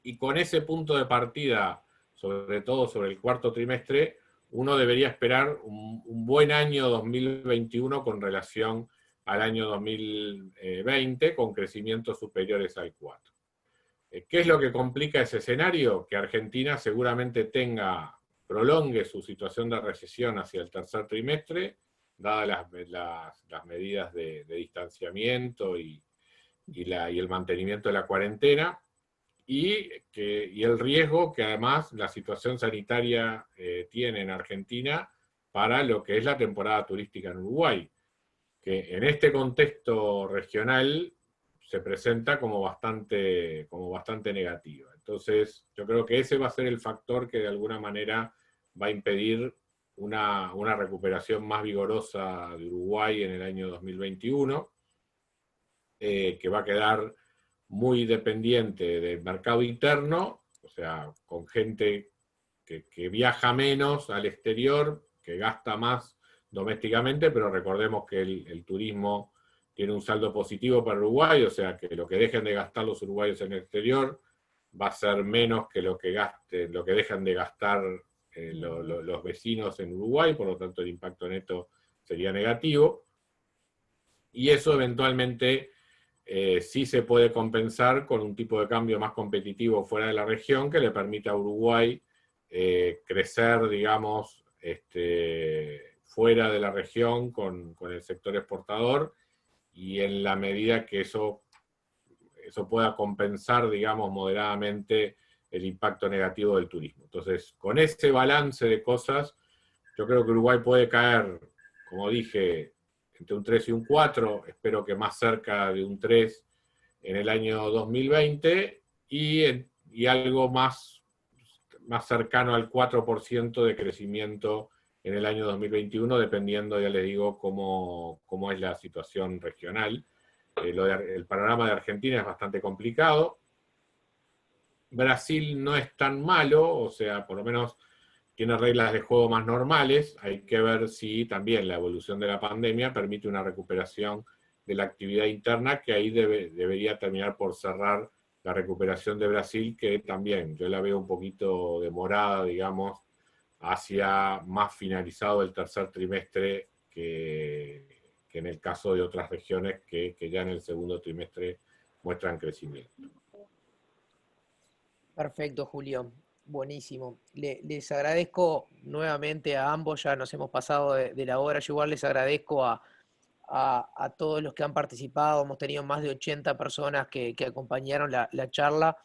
Y con ese punto de partida, sobre todo sobre el cuarto trimestre, uno debería esperar un buen año 2021 con relación al año 2020, con crecimientos superiores al 4. ¿Qué es lo que complica ese escenario? Que Argentina seguramente prolongue su situación de recesión hacia el tercer trimestre, dadas las medidas de distanciamiento y el mantenimiento de la cuarentena, y el riesgo que además la situación sanitaria tiene en Argentina para lo que es la temporada turística en Uruguay, que en este contexto regional se presenta como bastante negativa. Entonces, yo creo que ese va a ser el factor que de alguna manera va a impedir una recuperación más vigorosa de Uruguay en el año 2021, que va a quedar muy dependiente del mercado interno, o sea, con gente que viaja menos al exterior, que gasta más domésticamente, pero recordemos que el turismo tiene un saldo positivo para Uruguay, o sea que lo que dejen de gastar los uruguayos en el exterior va a ser menos que lo que dejan de gastar los vecinos en Uruguay, por lo tanto el impacto neto sería negativo, y eso eventualmente sí se puede compensar con un tipo de cambio más competitivo fuera de la región que le permita a Uruguay crecer, digamos, fuera de la región con el sector exportador, y en la medida que eso pueda compensar, digamos, moderadamente el impacto negativo del turismo. Entonces, con ese balance de cosas, yo creo que Uruguay puede caer, como dije, entre un 3 y un 4, espero que más cerca de un 3 en el año 2020, y algo más cercano al 4% de crecimiento en el año 2021, dependiendo, ya les digo, cómo es la situación regional. El panorama de Argentina es bastante complicado. Brasil no es tan malo, o sea, por lo menos tiene reglas de juego más normales. Hay que ver si también la evolución de la pandemia permite una recuperación de la actividad interna, que ahí debería terminar por cerrar la recuperación de Brasil, que también yo la veo un poquito demorada, digamos, hacia más finalizado el tercer trimestre que en el caso de otras regiones que ya en el segundo trimestre muestran crecimiento. Perfecto, Julio. Buenísimo. Les agradezco nuevamente a ambos, ya nos hemos pasado de la hora. Yo igual les agradezco a todos los que han participado. Hemos tenido más de 80 personas que acompañaron la charla.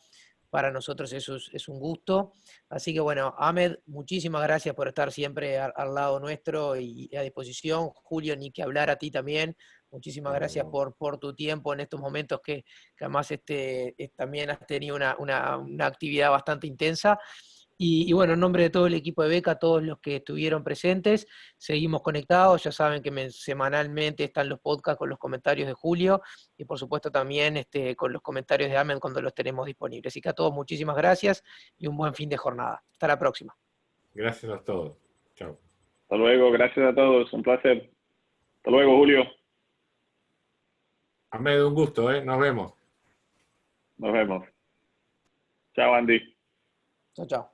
Para nosotros eso es un gusto. Así que bueno, Ahmed, muchísimas gracias por estar siempre al lado nuestro y a disposición. Julio, ni que hablar, a ti también. Muchísimas gracias por tu tiempo en estos momentos que además también has tenido una actividad bastante intensa. Y bueno, en nombre de todo el equipo de Beca, todos los que estuvieron presentes, seguimos conectados. Ya saben que semanalmente están los podcasts con los comentarios de Julio y por supuesto también con los comentarios de Ahmed cuando los tenemos disponibles. Así que a todos muchísimas gracias y un buen fin de jornada. Hasta la próxima. Gracias a todos. Chao. Hasta luego, gracias a todos, un placer. Hasta luego, Julio. Ahmed, un gusto, nos vemos. Nos vemos. Chao, Andy. Chao, chao.